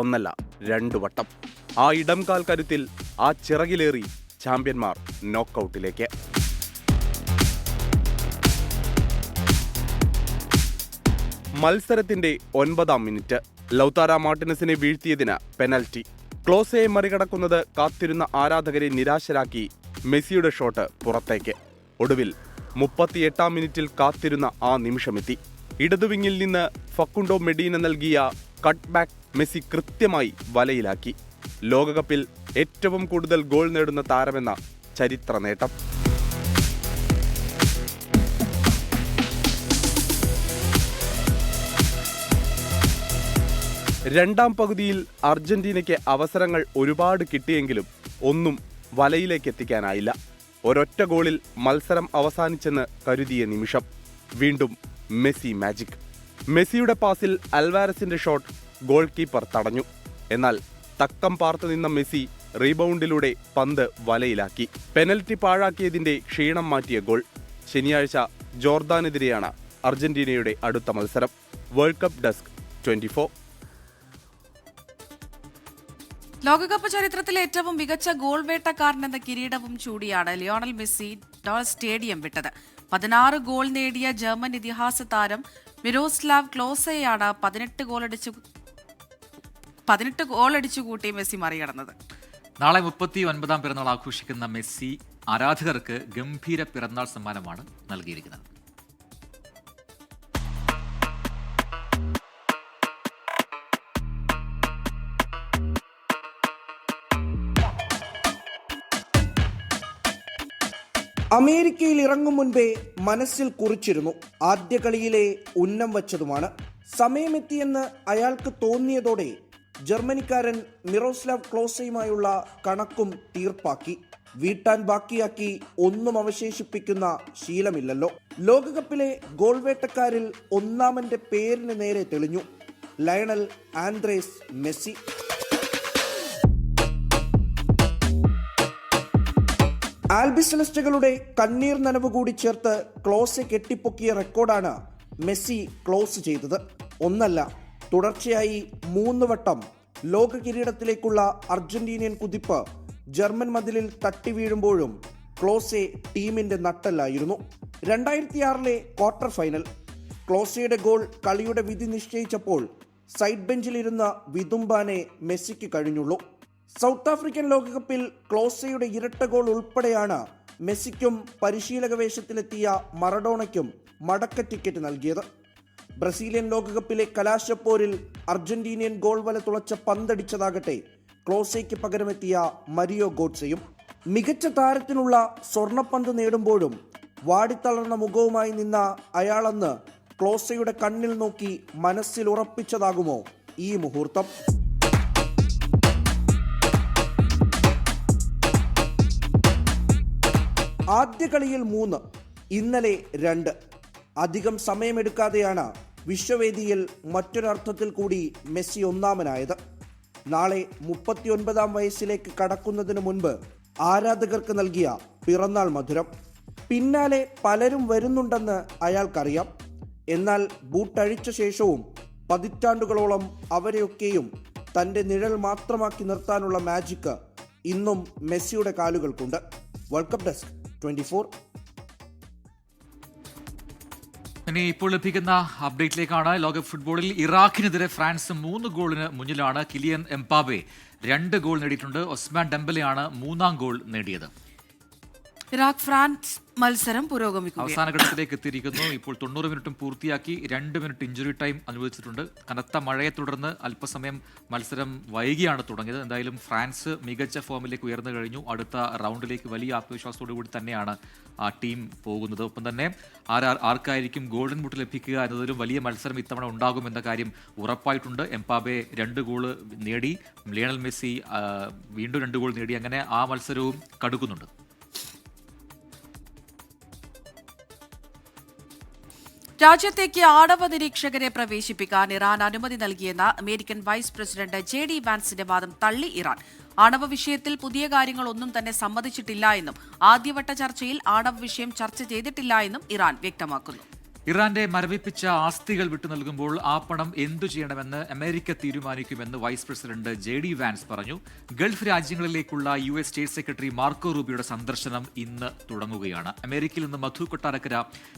ഒന്നല്ല 2 വട്ടം. ആ ഇടംകാൽ കരുത്തിൽ ആ ചിറകിലേറി ചാമ്പ്യന്മാർ നോക്കൌട്ടിലേക്ക്. മത്സരത്തിന്റെ 9-ാം മിനിറ്റ് ലൗതാര മാർട്ടിനസിനെ വീഴ്ത്തിയതിന് പെനൽറ്റി. ക്ലോസയെ മറികടക്കുന്നത് കാത്തിരുന്ന ആരാധകരെ നിരാശരാക്കി മെസ്സിയുടെ ഷോട്ട് പുറത്തേക്ക്. ഒടുവിൽ 38-ാം മിനിറ്റിൽ കാത്തിരുന്ന ആ നിമിഷമെത്തി. ഇടതുവിങ്ങിൽ നിന്ന് ഫക്കുണ്ടോ മെഡീന നൽകിയ കട്ട് ബാക്ക് മെസ്സി കൃത്യമായി വലയിലാക്കി. ലോകകപ്പിൽ ഏറ്റവും കൂടുതൽ ഗോൾ നേടുന്ന താരമെന്ന ചരിത്ര നേട്ടം. രണ്ടാം പകുതിയിൽ അർജന്റീനയ്ക്ക് അവസരങ്ങൾ ഒരുപാട് കിട്ടിയെങ്കിലും ഒന്നും വലയിലേക്ക് എത്തിക്കാനായില്ല. ഒരൊറ്റ ഗോളിൽ മത്സരം അവസാനിച്ചെന്ന് കരുതിയ നിമിഷം വീണ്ടും മെസ്സി മാജിക്. മെസ്സിയുടെ പാസിൽ അൽവാരസിന്റെ ഷോട്ട് ഗോൾ കീപ്പർ തടഞ്ഞു. എന്നാൽ തക്കം പാർത്തു നിന്ന മെസ്സി റീബൗണ്ടിലൂടെ പന്ത് വലയിലാക്കി. പെനൽറ്റി പാഴാക്കിയതിന്റെ ക്ഷീണം മാറ്റിയ ഗോൾ. ശനിയാഴ്ച ജോർദാനെതിരെയാണ് അർജന്റീനയുടെ അടുത്ത മത്സരം. World cup desk 24. ലോകകപ്പ് ചരിത്രത്തിലെ ഏറ്റവും മികച്ച ഗോൾ വേട്ടക്കാരൻ എന്ന കിരീടവും ചൂടിയാണ് ലിയോണൽ മെസ്സി സ്റ്റേഡിയം വിട്ടത്. 16 ഗോൾ നേടിയ ജർമ്മൻ ഇതിഹാസ താരം മിറോസ്ലാവ് ക്ലോസെയാണ് 18 ഗോൾ അടിച്ചുകൂട്ടി മെസ്സി മറികടന്നത്. നാളെ 39-ാം പിറന്നാൾ ആഘോഷിക്കുന്ന മെസ്സി ആരാധകർക്ക് ഗംഭീര പിറന്നാൾ സമ്മാനമാണ് നൽകിയിരിക്കുന്നത്. അമേരിക്കയിൽ ഇറങ്ങും മുൻപേ മനസ്സിൽ കുറിച്ചിരുന്നു. ആദ്യ കളിയിലെ ഉന്നം വച്ചതുമാണ്. സമയമെത്തിയെന്ന് അയാൾക്ക് തോന്നിയതോടെ ജർമ്മനിക്കാരൻ മിറോസ്ലാവ് ക്ലോസയുമായുള്ള കണക്കും തീർപ്പാക്കി. വീട്ടാൻ ബാക്കിയാക്കി ഒന്നും അവശേഷിപ്പിക്കുന്ന ശീലമില്ലല്ലോ. ലോകകപ്പിലെ ഗോൾ വേട്ടക്കാരിൽ ഒന്നാമന്റെ പേരിന് നേരെ തെളിഞ്ഞു ലയണൽ ആൻഡ്രേസ് മെസ്സി. ആൽബിസെലസ്റ്റുകളുടെ കണ്ണീർ നനവ് കൂടി ചേർത്ത് ക്ലോസെ കെട്ടിപ്പൊക്കിയ റെക്കോർഡാണ് മെസ്സി ക്ലോസ് ചെയ്തത്. ഒന്നല്ല, തുടർച്ചയായി 3 വട്ടം ലോക കിരീടത്തിലേക്കുള്ള അർജന്റീനിയൻ കുതിപ്പ് ജർമ്മൻ മതിലിൽ തട്ടി വീഴുമ്പോഴും ക്ലോസെ ടീമിന്റെ നട്ടെല്ലായിരുന്നു. 2006 ക്വാർട്ടർ ഫൈനൽ ക്ലോസയുടെ ഗോൾ കളിയുടെ വിധി നിശ്ചയിച്ചപ്പോൾ സൈഡ് ബെഞ്ചിലിരുന്ന വിതുമ്പാനെ മെസ്സിക്ക് കഴിഞ്ഞുള്ളൂ. സൗത്ത് ആഫ്രിക്കൻ ലോകകപ്പിൽ ക്ലോസയുടെ ഇരട്ട ഗോൾ ഉൾപ്പെടെയാണ് മെസ്സിക്കും പരിശീലക വേഷത്തിലെത്തിയ മറഡോണയ്ക്കും മടക്ക ടിക്കറ്റ് നൽകിയത്. ബ്രസീലിയൻ ലോകകപ്പിലെ കലാശപ്പോരിൽ അർജന്റീനിയൻ ഗോൾ വല തുളച്ച പന്തടിച്ചതാകട്ടെ ക്ലോസയ്ക്ക് പകരമെത്തിയ മരിയോ ഗോട്സെയും. മികച്ച താരത്തിനുള്ള സ്വർണ്ണപ്പന്ത് നേടുമ്പോഴും വാടിത്തളർന്ന മുഖവുമായി നിന്ന അയാളെന്ന് ക്ലോസയുടെ കണ്ണിൽ നോക്കി മനസ്സിൽ ഉറപ്പിച്ചതാകുമോ ഈ മുഹൂർത്തം? ആദ്യ കളിയിൽ 3, ഇന്നലെ 2. അധികം സമയമെടുക്കാതെയാണ് വിശ്വവേദിയിൽ മറ്റൊരർത്ഥത്തിൽ കൂടി മെസ്സി ഒന്നാമനായത്. നാളെ 39-ാം വയസ്സിലേക്ക് കടക്കുന്നതിന് മുൻപ് ആരാധകർക്ക് നൽകിയ പിറന്നാൾ മധുരം. പിന്നാലെ പലരും വരുന്നുണ്ടെന്ന് അയാൾക്കറിയാം. എന്നാൽ ബൂട്ടഴിച്ച ശേഷവും പതിറ്റാണ്ടുകളോളം അവരെയൊക്കെയും തൻ്റെ നിഴൽ മാത്രമാക്കി നിർത്താനുള്ള മാജിക്ക് ഇന്നും മെസ്സിയുടെ കാലുകൾക്കുണ്ട്. World cup desk 24. ഇനി ഇപ്പോൾ ലഭിക്കുന്ന അപ്ഡേറ്റിലേക്കാണ്. ലോകകപ്പ് ഫുട്ബോളിൽ ഇറാഖിനെതിരെ ഫ്രാൻസ് 3 ഗോളിന് മുന്നിലാണ്. കിലിയൻ എംബാപ്പെ 2 ഗോൾ നേടിയിട്ടുണ്ട്. ഒസ്മാൻ ഡെംബലെയാണ് 3-ാം ഗോൾ നേടിയത്. ഇറാഖ് ഫ്രാൻസ് മത്സരം പുരോഗമിക്കുന്നു. അവസാന ഘട്ടത്തിലേക്ക് എത്തിയിരിക്കുന്നു. ഇപ്പോൾ 90 മിനിറ്റും പൂർത്തിയാക്കി. 2 മിനിറ്റ് ഇഞ്ചുറി ടൈം അനുവദിച്ചിട്ടുണ്ട്. കനത്ത മഴയെ തുടർന്ന് അല്പസമയം മത്സരം വൈകിയാണ് തുടങ്ങിയത്. എന്തായാലും ഫ്രാൻസ് മികച്ച ഫോമിലേക്ക് ഉയർന്നു കഴിഞ്ഞു. അടുത്ത റൗണ്ടിലേക്ക് വലിയ ആത്മവിശ്വാസത്തോടു കൂടി തന്നെയാണ് ആ ടീം പോകുന്നത്. ഒപ്പം തന്നെ ആർക്കായിരിക്കും ഗോൾഡൻ ബൂട്ട് ലഭിക്കുക എന്നതിലും വലിയ മത്സരം ഇത്തവണ ഉണ്ടാകുമെന്ന കാര്യം ഉറപ്പായിട്ടുണ്ട്. എംബാപ്പെ 2 ഗോള് നേടി. ലിയണൽ മെസ്സി വീണ്ടും 2 ഗോൾ നേടി. അങ്ങനെ ആ മത്സരവും കടുക്കുന്നുണ്ട്. രാജ്യത്തേക്ക് ആണവ നിരീക്ഷകരെ പ്രവേശിപ്പിക്കാൻ ഇറാൻ അനുമതി നൽകിയെന്ന അമേരിക്കൻ വൈസ് പ്രസിഡന്റ് JD വാൻസിന്റെ വാദം തള്ളി ഇറാൻ. ആണവ വിഷയത്തിൽ പുതിയ കാര്യങ്ങളൊന്നും തന്നെ സമ്മതിച്ചിട്ടില്ല എന്നും ആദ്യവട്ട ചർച്ചയിൽ ആണവ വിഷയം ചർച്ച ചെയ്തിട്ടില്ല എന്നും ഇറാൻ വ്യക്തമാക്കുന്നു. ഇറാന്റെ മരവിപ്പിച്ച ആസ്തികൾ വിട്ടു നൽകുമ്പോൾ ആ പണം എന്തു ചെയ്യണമെന്ന് അമേരിക്ക തീരുമാനിക്കുമെന്ന് വൈസ് പ്രസിഡന്റ് JD വാൻസ് പറഞ്ഞു. ഗൾഫ് രാജ്യങ്ങളിലേക്കുള്ള US സ്റ്റേറ്റ് സെക്രട്ടറി മാർക്കോ റൂബിയോയുടെ സന്ദർശനം ഇന്ന് തുടങ്ങുകയാണ്. അമേരിക്കയിൽ നിന്ന് മധു കൊട്ടാരക്കര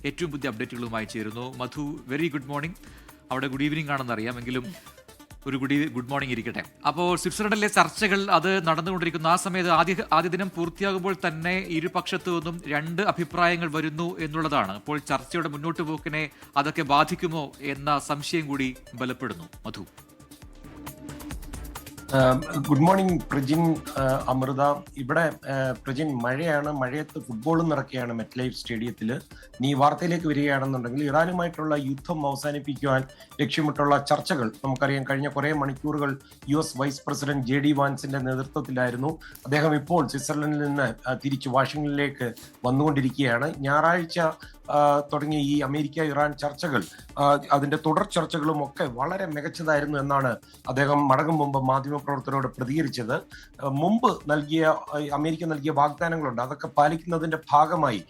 ഏറ്റവും പുതിയ അപ്ഡേറ്റുകളുമായി ചേരുന്നു. മധു, വെരി ഗുഡ് മോർണിംഗ്. അവിടെ ഗുഡ് ഈവനിംഗ് ആണെന്ന് അറിയാമെങ്കിലും ഒരു ഗുഡ് മോർണിംഗ് ഇരിക്കട്ടെ. അപ്പോൾ സ്വിറ്റ്സർലൻഡിലെ ചർച്ചകൾ അത് നടന്നുകൊണ്ടിരിക്കുന്നു. ആ സമയത്ത് ആദ്യ ദിനം പൂർത്തിയാകുമ്പോൾ തന്നെ ഇരുപക്ഷത്തു നിന്നും 2 അഭിപ്രായങ്ങൾ വരുന്നു എന്നുള്ളതാണ്. അപ്പോൾ ചർച്ചയുടെ മുന്നോട്ട് പോക്കിനെ അതൊക്കെ ബാധിക്കുമോ എന്ന സംശയം കൂടി ബലപ്പെടുന്നു. മധു. Good morning Prajin, Amrita. ഇവിടെ പ്രജിൻ, മഴയാണ്. മഴയത്ത് ഫുട്ബോളും നടക്കുകയാണ് മെറ്റ്ലൈഫ് സ്റ്റേഡിയത്തിൽ. നീ വാർത്തയിലേക്ക് വരികയാണെന്നുണ്ടെങ്കിൽ ഇറാനുമായിട്ടുള്ള യുദ്ധം അവസാനിപ്പിക്കുവാൻ ലക്ഷ്യമിട്ടുള്ള ചർച്ചകൾ നമുക്കറിയാം. കഴിഞ്ഞ കുറേ മണിക്കൂറുകൾ US വൈസ് പ്രസിഡന്റ് JD വാൻസിന്റെ നേതൃത്വത്തിലായിരുന്നു. അദ്ദേഹം ഇപ്പോൾ സ്വിറ്റ്സർലൻഡിൽ നിന്ന് തിരിച്ച് വാഷിംഗ്ടണിലേക്ക് വന്നുകൊണ്ടിരിക്കുകയാണ്. ഞായറാഴ്ച തുടങ്ങിയ ഈ അമേരിക്ക ഇറാൻ ചർച്ചകൾ, അതിന്റെ തുടർ ചർച്ചകളും ഒക്കെ വളരെ മികച്ചതായിരുന്നു എന്നാണ് അദ്ദേഹം മടങ്ങും മുമ്പ് മാധ്യമപ്രവർത്തകരോട് പ്രതികരിച്ചത്. മുമ്പ് അമേരിക്ക നൽകിയ വാഗ്ദാനങ്ങളുണ്ട്. അതൊക്കെ പാലിക്കുന്നതിന്റെ ഭാഗമായി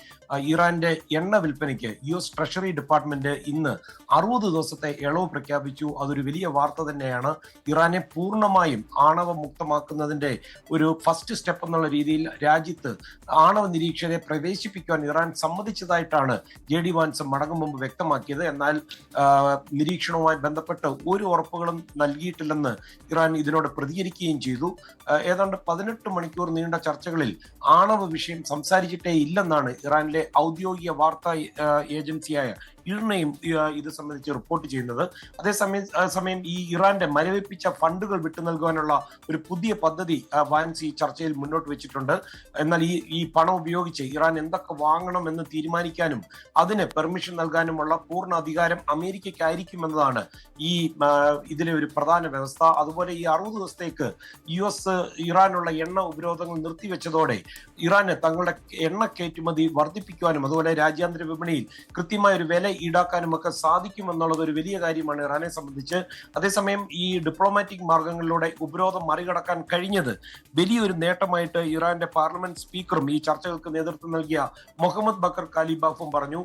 ഇറാന്റെ എണ്ണ വിൽപ്പനയ്ക്ക് US ട്രഷറി ഡിപ്പാർട്ട്മെന്റ് ഇന്ന് 60 ദിവസത്തെ ഇളവ് പ്രഖ്യാപിച്ചു. അതൊരു വലിയ വാർത്ത തന്നെയാണ്. ഇറാനെ പൂർണ്ണമായും ആണവ മുക്തമാക്കുന്നതിന്റെ ഒരു ഫസ്റ്റ് സ്റ്റെപ്പ് എന്നുള്ള രീതിയിൽ രാജ്യത്ത് ആണവ നിരീക്ഷകരെ പ്രവേശിപ്പിക്കുവാൻ ഇറാൻ സമ്മതിച്ചതായിട്ടാണ് JD വാൻസ് മടങ്ങും മുമ്പ് വ്യക്തമാക്കിയത്. എന്നാൽ നിരീക്ഷണവുമായി ബന്ധപ്പെട്ട് ഒരു ഉറപ്പുകളും നൽകിയിട്ടില്ലെന്ന് ഇറാൻ ഇതിനോട് പ്രതികരിക്കുകയും ചെയ്തു. ഏതാണ്ട് 18 മണിക്കൂർ നീണ്ട ചർച്ചകളിൽ ആണവ വിഷയം സംസാരിച്ചിട്ടേ ഇല്ലെന്നാണ് ഇറാനിലെ ഔദ്യോഗിക വാർത്താ ഏജൻസിയായ ഇർണയും ഇത് സംബന്ധിച്ച് റിപ്പോർട്ട് ചെയ്യുന്നത്. അതേസമയം ഈ ഇറാന്റെ മരവിപ്പിച്ച ഫണ്ടുകൾ വിട്ടു നൽകുവാനുള്ള ഒരു പുതിയ പദ്ധതി വാൻസ് ഈ ചർച്ചയിൽ മുന്നോട്ട് വെച്ചിട്ടുണ്ട്. എന്നാൽ ഈ പണം ഉപയോഗിച്ച് ഇറാൻ എന്തൊക്കെ വാങ്ങണം എന്ന് തീരുമാനിക്കാനും അതിന് പെർമിഷൻ നൽകാനുമുള്ള പൂർണ്ണ അധികാരം അമേരിക്കയ്ക്കായിരിക്കുമെന്നതാണ് ഇതിലെ ഒരു പ്രധാന വ്യവസ്ഥ. അതുപോലെ ഈ 60 ദിവസത്തേക്ക് US ഇറാനുള്ള എണ്ണ ഉപരോധങ്ങൾ നിർത്തിവെച്ചതോടെ ഇറാന് തങ്ങളുടെ എണ്ണ കയറ്റുമതി വർദ്ധിപ്പിക്കുവാനും അതുപോലെ രാജ്യാന്തര വിപണിയിൽ കൃത്യമായ ഒരു വില ഈടാക്കാനും ഒക്കെ സാധിക്കുമെന്നുള്ളത് ഒരു വലിയ കാര്യമാണ് ഇറാനെ സംബന്ധിച്ച്. അതേസമയം ഈ ഡിപ്ലോമാറ്റിക് മാർഗങ്ങളിലൂടെ ഉപരോധം മറികടക്കാൻ കഴിഞ്ഞത് വലിയൊരു നേട്ടമായിട്ട് ഇറാന്റെ പാർലമെന്റ് സ്പീക്കറും ഈ ചർച്ചകൾക്ക് നേതൃത്വം നൽകിയ മുഹമ്മദ് ബക്കർ കാലിബാഫും പറഞ്ഞു.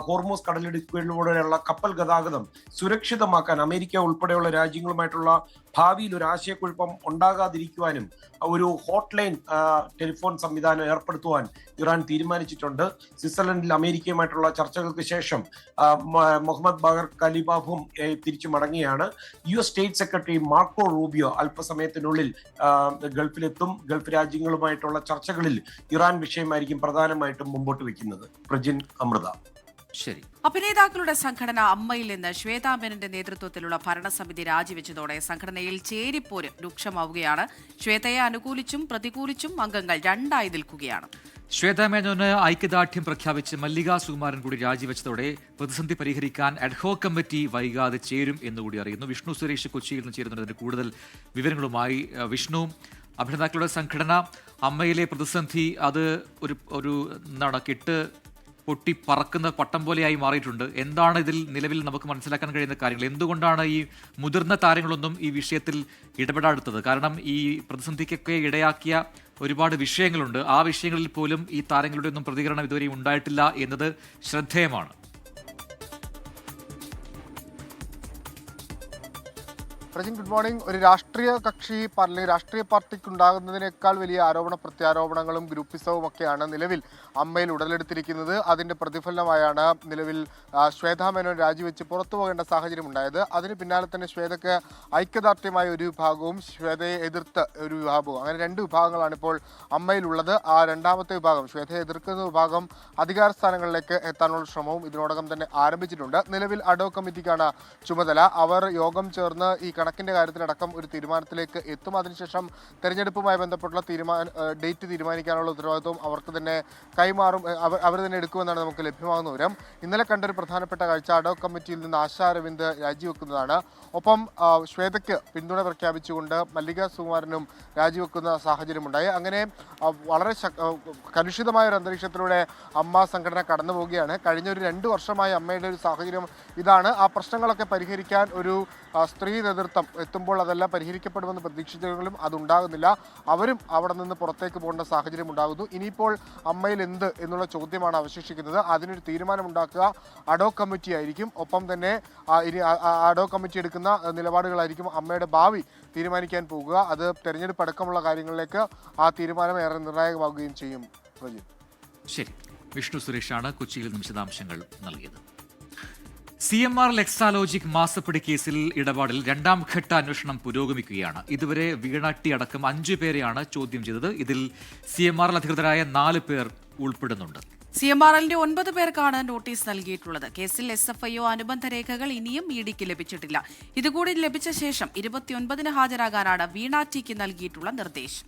ഹോർമൂസ് കടലിടുക്കിലൂടെയുള്ള കപ്പൽ ഗതാഗതം സുരക്ഷിതമാക്കാൻ അമേരിക്ക ഉൾപ്പെടെയുള്ള രാജ്യങ്ങളുമായിട്ടുള്ള ഭാവിയിൽ ഒരു ആശയക്കുഴപ്പം ഉണ്ടാകാതിരിക്കുവാനും ഒരു ഹോട്ട്ലൈൻ ടെലിഫോൺ സംവിധാനം ഏർപ്പെടുത്തുവാൻ ഇറാൻ തീരുമാനിച്ചിട്ടുണ്ട്. സ്വിറ്റ്സർലൻഡിൽ അമേരിക്കയുമായിട്ടുള്ള ചർച്ചകൾക്ക് ശേഷം മുഹമ്മദ് ബക്കർ കാലിബാഫും തിരിച്ചു മടങ്ങിയാണ്. US state secretary Marco Rubio അല്പസമയത്തിനുള്ളിൽ ഗൾഫിലെത്തും. ഗൾഫ് രാജ്യങ്ങളുമായിട്ടുള്ള ചർച്ചകളിൽ ഇറാൻ വിഷയമായിരിക്കും പ്രധാനമായിട്ടും മുമ്പോട്ട് വെക്കുന്നത്. പ്രജിൻ, അമൃത. ശരി. അഭിനേതാക്കളുടെ സംഘടന അമ്മയിൽ നിന്ന് ശ്വേതാ മേനന്റെ നേതൃത്വത്തിലുള്ള ഭരണസമിതി രാജിവെച്ചതോടെ സംഘടനയിൽ ചേരിപ്പോര് രൂക്ഷമാവുകയാണ്. ശ്വേതയെ അനുകൂലിച്ചും പ്രതികൂലിച്ചും അംഗങ്ങൾ രണ്ടായി നിൽക്കുകയാണ്. ശ്വേതാ മേനോന് ഐക്യദാർഢ്യം പ്രഖ്യാപിച്ച് മല്ലിക സുകുമാരൻ കൂടി രാജിവെച്ചതോടെ പ്രതിസന്ധി പരിഹരിക്കാൻ അഡ്ഹോക് കമ്മിറ്റി വൈകാതെ ചേരും എന്നുകൂടി അറിയുന്നു. വിഷ്ണു സുരേഷ് കൊച്ചിയിൽ നിന്ന് ചേരുന്നതിന് കൂടുതൽ വിവരങ്ങളുമായി. വിഷ്ണു, അഭിനേതാക്കളുടെ സംഘടന അമ്മയിലെ പ്രതിസന്ധി അത് ഒരു എന്താണ് പൊട്ടി പറക്കുന്ന പട്ടം പോലെയായി മാറിയിട്ടുണ്ട്. എന്താണ് ഇതിൽ നിലവിൽ നമുക്ക് മനസ്സിലാക്കാൻ കഴിയുന്ന കാര്യങ്ങൾ? എന്തുകൊണ്ടാണ് ഈ മുതിർന്ന താരങ്ങളൊന്നും ഈ വിഷയത്തിൽ ഇടപെടാത്തത്? കാരണം ഈ പ്രതിസന്ധിക്കൊക്കെ ഇടയാക്കിയ ഒരുപാട് വിഷയങ്ങളുണ്ട്. ആ വിഷയങ്ങളിൽ പോലും ഈ താരങ്ങളുടെ ഒന്നും പ്രതികരണം ഇതുവരെ ഉണ്ടായിട്ടില്ല എന്നത് ശ്രദ്ധേയമാണ്. Prajin, good morning. ഒരു രാഷ്ട്രീയ കക്ഷി അല്ലെങ്കിൽ രാഷ്ട്രീയ പാർട്ടിക്ക് ഉണ്ടാകുന്നതിനേക്കാൾ വലിയ ആരോപണ പ്രത്യാരോപണങ്ങളും ഗ്രൂപ്പിസവും ഒക്കെയാണ് നിലവിൽ അമ്മയിൽ ഉടലെടുത്തിരിക്കുന്നത്. അതിന്റെ പ്രതിഫലനമായാണ് നിലവിൽ ശ്വേതാ മേനോൻ രാജിവെച്ച് പുറത്തു പോകേണ്ട സാഹചര്യം ഉണ്ടായത്. അതിന് പിന്നാലെ തന്നെ ശ്വേതയ്ക്ക് ഐക്യദാർഢ്യമായ ഒരു വിഭാഗവും ശ്വേതയെ എതിർത്ത ഒരു വിഭാഗവും, അങ്ങനെ രണ്ട് വിഭാഗങ്ങളാണ് ഇപ്പോൾ അമ്മയിലുള്ളത്. ആ രണ്ടാമത്തെ വിഭാഗം, ശ്വേതയെ എതിർക്കുന്ന വിഭാഗം, അധികാര സ്ഥാനങ്ങളിലേക്ക് എത്താനുള്ള ശ്രമവും ഇതിനോടകം തന്നെ ആരംഭിച്ചിട്ടുണ്ട്. നിലവിൽ അഡോ കമ്മിറ്റിക്കാണ് ചുമതല. അവർ യോഗം ചേർന്ന് ഈ കണക്കിന്റെ കാര്യത്തിലടക്കം ഒരു തീരുമാനത്തിലേക്ക് എത്തും. അതിനുശേഷം തെരഞ്ഞെടുപ്പുമായി ബന്ധപ്പെട്ടുള്ള ഡേറ്റ് തീരുമാനിക്കാനുള്ള ഉത്തരവാദിത്വം അവർക്ക് തന്നെ കൈമാറും, അവർ തന്നെ എടുക്കുമെന്നാണ് നമുക്ക് ലഭ്യമാകുന്ന വിവരം. ഇന്നലെ കണ്ടൊരു പ്രധാനപ്പെട്ട കാഴ്ച അഡോ കമ്മിറ്റിയിൽ നിന്ന് ആശാ അരവിന്ദ് രാജിവെക്കുന്നതാണ്. ഒപ്പം ശ്വേതയ്ക്ക് പിന്തുണ പ്രഖ്യാപിച്ചുകൊണ്ട് മല്ലിക സുകുമാരനും രാജിവെക്കുന്ന സാഹചര്യമുണ്ടായി. അങ്ങനെ വളരെ കലുഷിതമായ ഒരു അന്തരീക്ഷത്തിലൂടെ അമ്മ സംഘടന കടന്നു പോവുകയാണ്. കഴിഞ്ഞ ഒരു 2 വർഷമായി അമ്മയുടെ ഒരു സാഹചര്യം ഇതാണ്. ആ പ്രശ്നങ്ങളൊക്കെ പരിഹരിക്കാൻ ഒരു സ്ത്രീ നേതൃത്വം എത്തുമ്പോൾ അതെല്ലാം പരിഹരിക്കപ്പെടുമെന്ന് പ്രതീക്ഷിച്ചെങ്കിലും അതുണ്ടാകുന്നില്ല. അവരും അവിടെ നിന്ന് പുറത്തേക്ക് പോകേണ്ട സാഹചര്യം ഉണ്ടാകുന്നു. ഇനിയിപ്പോൾ അമ്മയിൽ എന്ത് എന്നുള്ള ചോദ്യമാണ് അവശേഷിക്കുന്നത്. അതിനൊരു തീരുമാനമുണ്ടാക്കുക അഡോ കമ്മിറ്റി ആയിരിക്കും. ഒപ്പം തന്നെ ഇനി അഡോ കമ്മിറ്റി എടുക്കുന്ന നിലപാടുകളായിരിക്കും അമ്മയുടെ ഭാവി തീരുമാനിക്കാൻ പോകുക. അത് തെരഞ്ഞെടുപ്പ് അടക്കമുള്ള കാര്യങ്ങളിലേക്ക് ആ തീരുമാനം ഏറെ നിർണായകമാവുകയും ചെയ്യും. ശരി, വിഷ്ണു സുരേഷാണ് കൊച്ചിയിൽ നിന്ന് വിശദാംശങ്ങൾ നൽകിയത്. CMR ലെക്സാലോജിക് മാസപ്പടി കേസിൽ ഇടപാടിൽ 2ാം ഘട്ട അന്വേഷണം പുരോഗമിക്കുകയാണ്. ഇതുവരെ വീണ ടി അടക്കം 5 പേരെയാണ് ചോദ്യം ചെയ്തത്. ഇതിൽ CMR അധികൃതരായ 4 പേർ ഉൾപ്പെടുന്നുണ്ട്. CMRL 9 പേർക്കാണ് നോട്ടീസ് നൽകിയിട്ടുള്ളത്. കേസിൽ SFIO അനുബന്ധ രേഖകൾ ഇനിയും EDക്ക് ലഭിച്ചിട്ടില്ല. ഇതുകൂടി ലഭിച്ച ശേഷം 29-ന് ഹാജരാകാനാണ് വീണ ടിക്ക് നൽകിയിട്ടുള്ള നിർദ്ദേശം.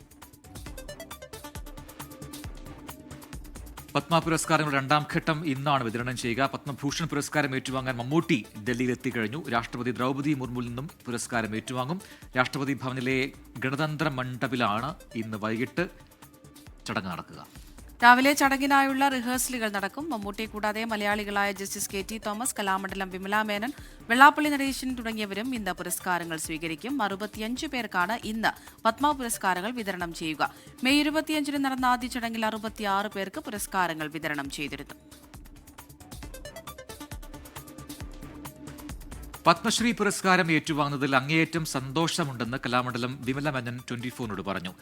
പത്മ പുരസ്കാരങ്ങൾ 2ാം ഘട്ടം ഇന്നാണ് വിതരണം ചെയ്യുക. പത്മഭൂഷൺ പുരസ്കാരം ഏറ്റുവാങ്ങാൻ മമ്മൂട്ടി ഡൽഹിയിൽ എത്തിക്കഴിഞ്ഞു. രാഷ്ട്രപതി ദ്രൗപദി മുർമുവിൽ നിന്നും പുരസ്കാരം ഏറ്റുവാങ്ങും. രാഷ്ട്രപതി ഭവനിലെ ഗണതന്ത്ര മണ്ഡപിലാണ് ഇന്ന് വൈകിട്ട് ചടങ്ങ് നടക്കുക. രാവിലെ ചടങ്ങിനായുള്ള റിഹേഴ്സലുകൾ നടക്കും. മമ്മൂട്ടി കൂടാതെ മലയാളികളായ justice KT Thomas, Kalamandalam Vimala Menon, Vellappally Natesan തുടങ്ങിയവരും ഇന്ന് പുരസ്കാരങ്ങൾ സ്വീകരിക്കും. 65 പേർക്കാണ് ഇന്ന് പത്മ പുരസ്കാരങ്ങൾ വിതരണം ചെയ്യുക. മെയ് 25-ന് നടന്ന ആദ്യ ചടങ്ങിൽ 66 പേർക്ക് പുരസ്കാരങ്ങൾ വിതരണം ചെയ്തിരുന്നു. പത്മശ്രീ പുരസ്കാരം ഏറ്റുവാങ്ങുന്നതിൽ അങ്ങേയറ്റം സന്തോഷമുണ്ടെന്ന് കലാമണ്ഡലം വിമല മേനൻ 24നോട് പറഞ്ഞു.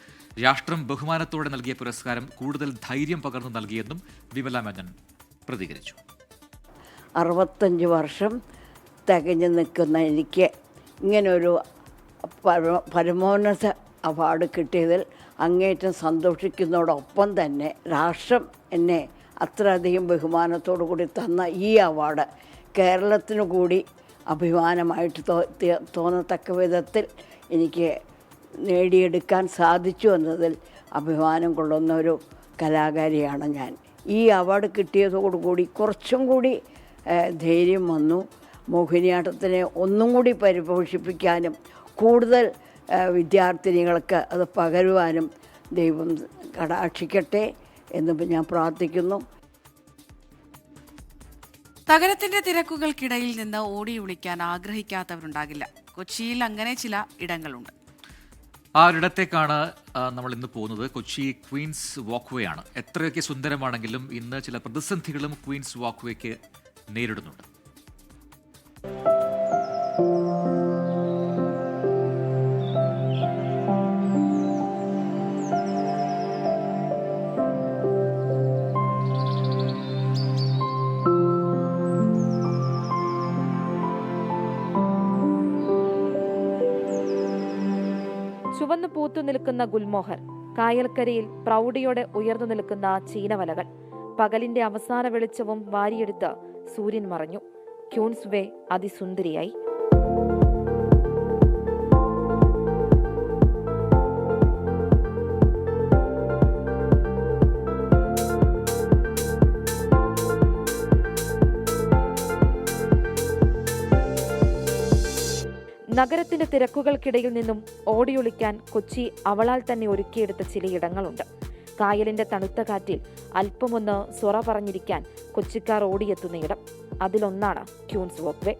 രാഷ്ട്രം ബഹുമാനത്തോടെ നൽകിയ പുരസ്കാരം കൂടുതൽ ധൈര്യം പകർന്നു നൽകിയെന്നും വിമല മേനൻ പ്രതികരിച്ചു. 65 വർഷം തികഞ്ഞു നിൽക്കുന്ന എനിക്ക് ഇങ്ങനൊരു പരമോന്നത അവാർഡ് കിട്ടിയതിൽ അങ്ങേയറ്റം സന്തോഷിക്കുന്നതോടൊപ്പം തന്നെ രാഷ്ട്രം എന്നെ അത്രയധികം ബഹുമാനത്തോടു കൂടി തന്ന ഈ അവാർഡ് കേരളത്തിനു കൂടി അഭിമാനമായിട്ട് തോന്നത്തക്ക വിധത്തിൽ എനിക്ക് നേടിയെടുക്കാൻ സാധിച്ചു എന്നതിൽ അഭിമാനം കൊള്ളുന്ന ഒരു കലാകാരിയാണ് ഞാൻ. ഈ അവാർഡ് കിട്ടിയതോടുകൂടി കുറച്ചും കൂടി ധൈര്യം വന്നു. മോഹിനിയാട്ടത്തിനെ ഒന്നും കൂടി പരിപോഷിപ്പിക്കാനും കൂടുതൽ വിദ്യാർത്ഥിനികൾക്ക് അത് പകരുവാനും ദൈവം കടാക്ഷിക്കട്ടെ എന്ന് ഞാൻ പ്രാർത്ഥിക്കുന്നു. നഗരത്തിന്റെ തിരക്കുകൾക്കിടയിൽ നിന്ന് ഓടി ഒളിക്കാൻ ആഗ്രഹിക്കാത്തവരുണ്ടാകില്ല. കൊച്ചിയിൽ അങ്ങനെ ചില ഇടങ്ങളുണ്ട്. ആ ഒരിടത്തേക്കാണ് നമ്മൾ ഇന്ന് പോകുന്നത്. കൊച്ചി ക്വീൻസ് വാക്ക്വേ ആണ്. എത്രയൊക്കെ സുന്ദരമാണെങ്കിലും ഇന്ന് ചില പ്രതിസന്ധികളും ക്വീൻസ് വാക്ക്വേക്ക് നേരിടുന്നുണ്ട്. ചുവന്നു പൂത്തു നിൽക്കുന്ന ഗുൽമോഹർ, കായൽക്കരയിൽ പ്രൗഢിയോടെ ഉയർന്നു നിൽക്കുന്ന ചീനവലകൾ, പകലിന്റെ അവസാന വെളിച്ചവും വാരിയെടുത്ത് സൂര്യൻ മറഞ്ഞു. ക്യൂൻസ് വേ അതിസുന്ദരിയായി. നഗരത്തിന്റെ തിരക്കുകൾക്കിടയിൽ നിന്നും ഓടിയൊളിക്കാൻ കൊച്ചി അവളാൽ തന്നെ ഒരുക്കിയെടുത്ത ചിലയിടങ്ങളുണ്ട്. കായലിന്റെ തണുത്ത കാറ്റിൽ അല്പമൊന്ന് സൊറ പറഞ്ഞിരിക്കാൻ കൊച്ചിക്കാർ ഓടിയെത്തുന്നയിടം. അതിലൊന്നാണ് ക്യൂൻസ് വോക്ക്വേ.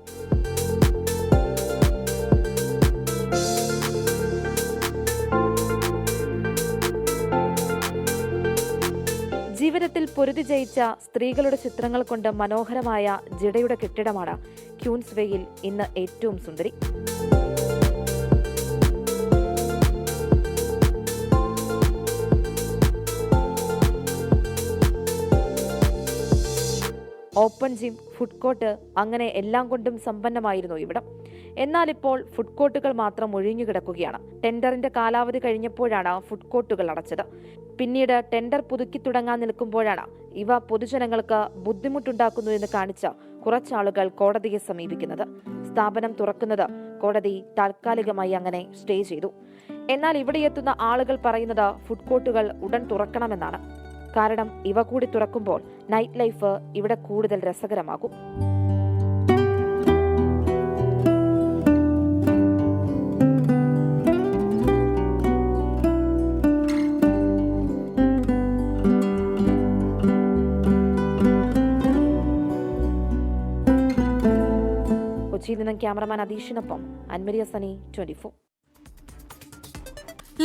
ജീവിതത്തിൽ പൊരുതി ജയിച്ച സ്ത്രീകളുടെ ചിത്രങ്ങൾ കൊണ്ട് മനോഹരമായ ജഡയുടെ കെട്ടിടമാണ് ക്യൂൻസ് വേയിൽ ഇന്ന് ഏറ്റവും സുന്ദരി. ഓപ്പൺ ജിം, ഫുഡ് കോർട്ട്, അങ്ങനെ എല്ലാം കൊണ്ടും സമ്പന്നമായിരുന്നു ഇവിടം. എന്നാൽ ഇപ്പോൾ ഫുഡ് കോർട്ടുകൾ മാത്രം ഒഴിഞ്ഞു കിടക്കുകയാണ്. ടെൻഡറിന്റെ കാലാവധി കഴിഞ്ഞപ്പോഴാണ് ഫുഡ് കോർട്ടുകൾ അടച്ചത്. പിന്നീട് ടെൻഡർ പുതുക്കി തുടങ്ങാൻ നിൽക്കുമ്പോഴാണ് ഇവ പൊതുജനങ്ങൾക്ക് ബുദ്ധിമുട്ടുണ്ടാക്കുന്നു എന്ന് കാണിച്ച് കുറച്ചാളുകൾ കോടതിയെ സമീപിക്കുന്നത്. സ്ഥാപനം തുറക്കുന്നത് കോടതി താൽക്കാലികമായി അങ്ങനെ സ്റ്റേ ചെയ്തു. എന്നാൽ ഇവിടെ എത്തുന്ന ആളുകൾ പറയുന്നത് ഫുഡ് കോർട്ടുകൾ ഉടൻ തുറക്കണമെന്നാണ്. കാരണം ഇവ കൂടി തുറക്കുമ്പോൾ നൈറ്റ് ലൈഫ് ഇവിടെ കൂടുതൽ രസകരമാകും. കൊച്ചിയിൽ നിന്നും ക്യാമറമാൻ അദീഷിനൊപ്പം അൻമരിയ സനി, 24.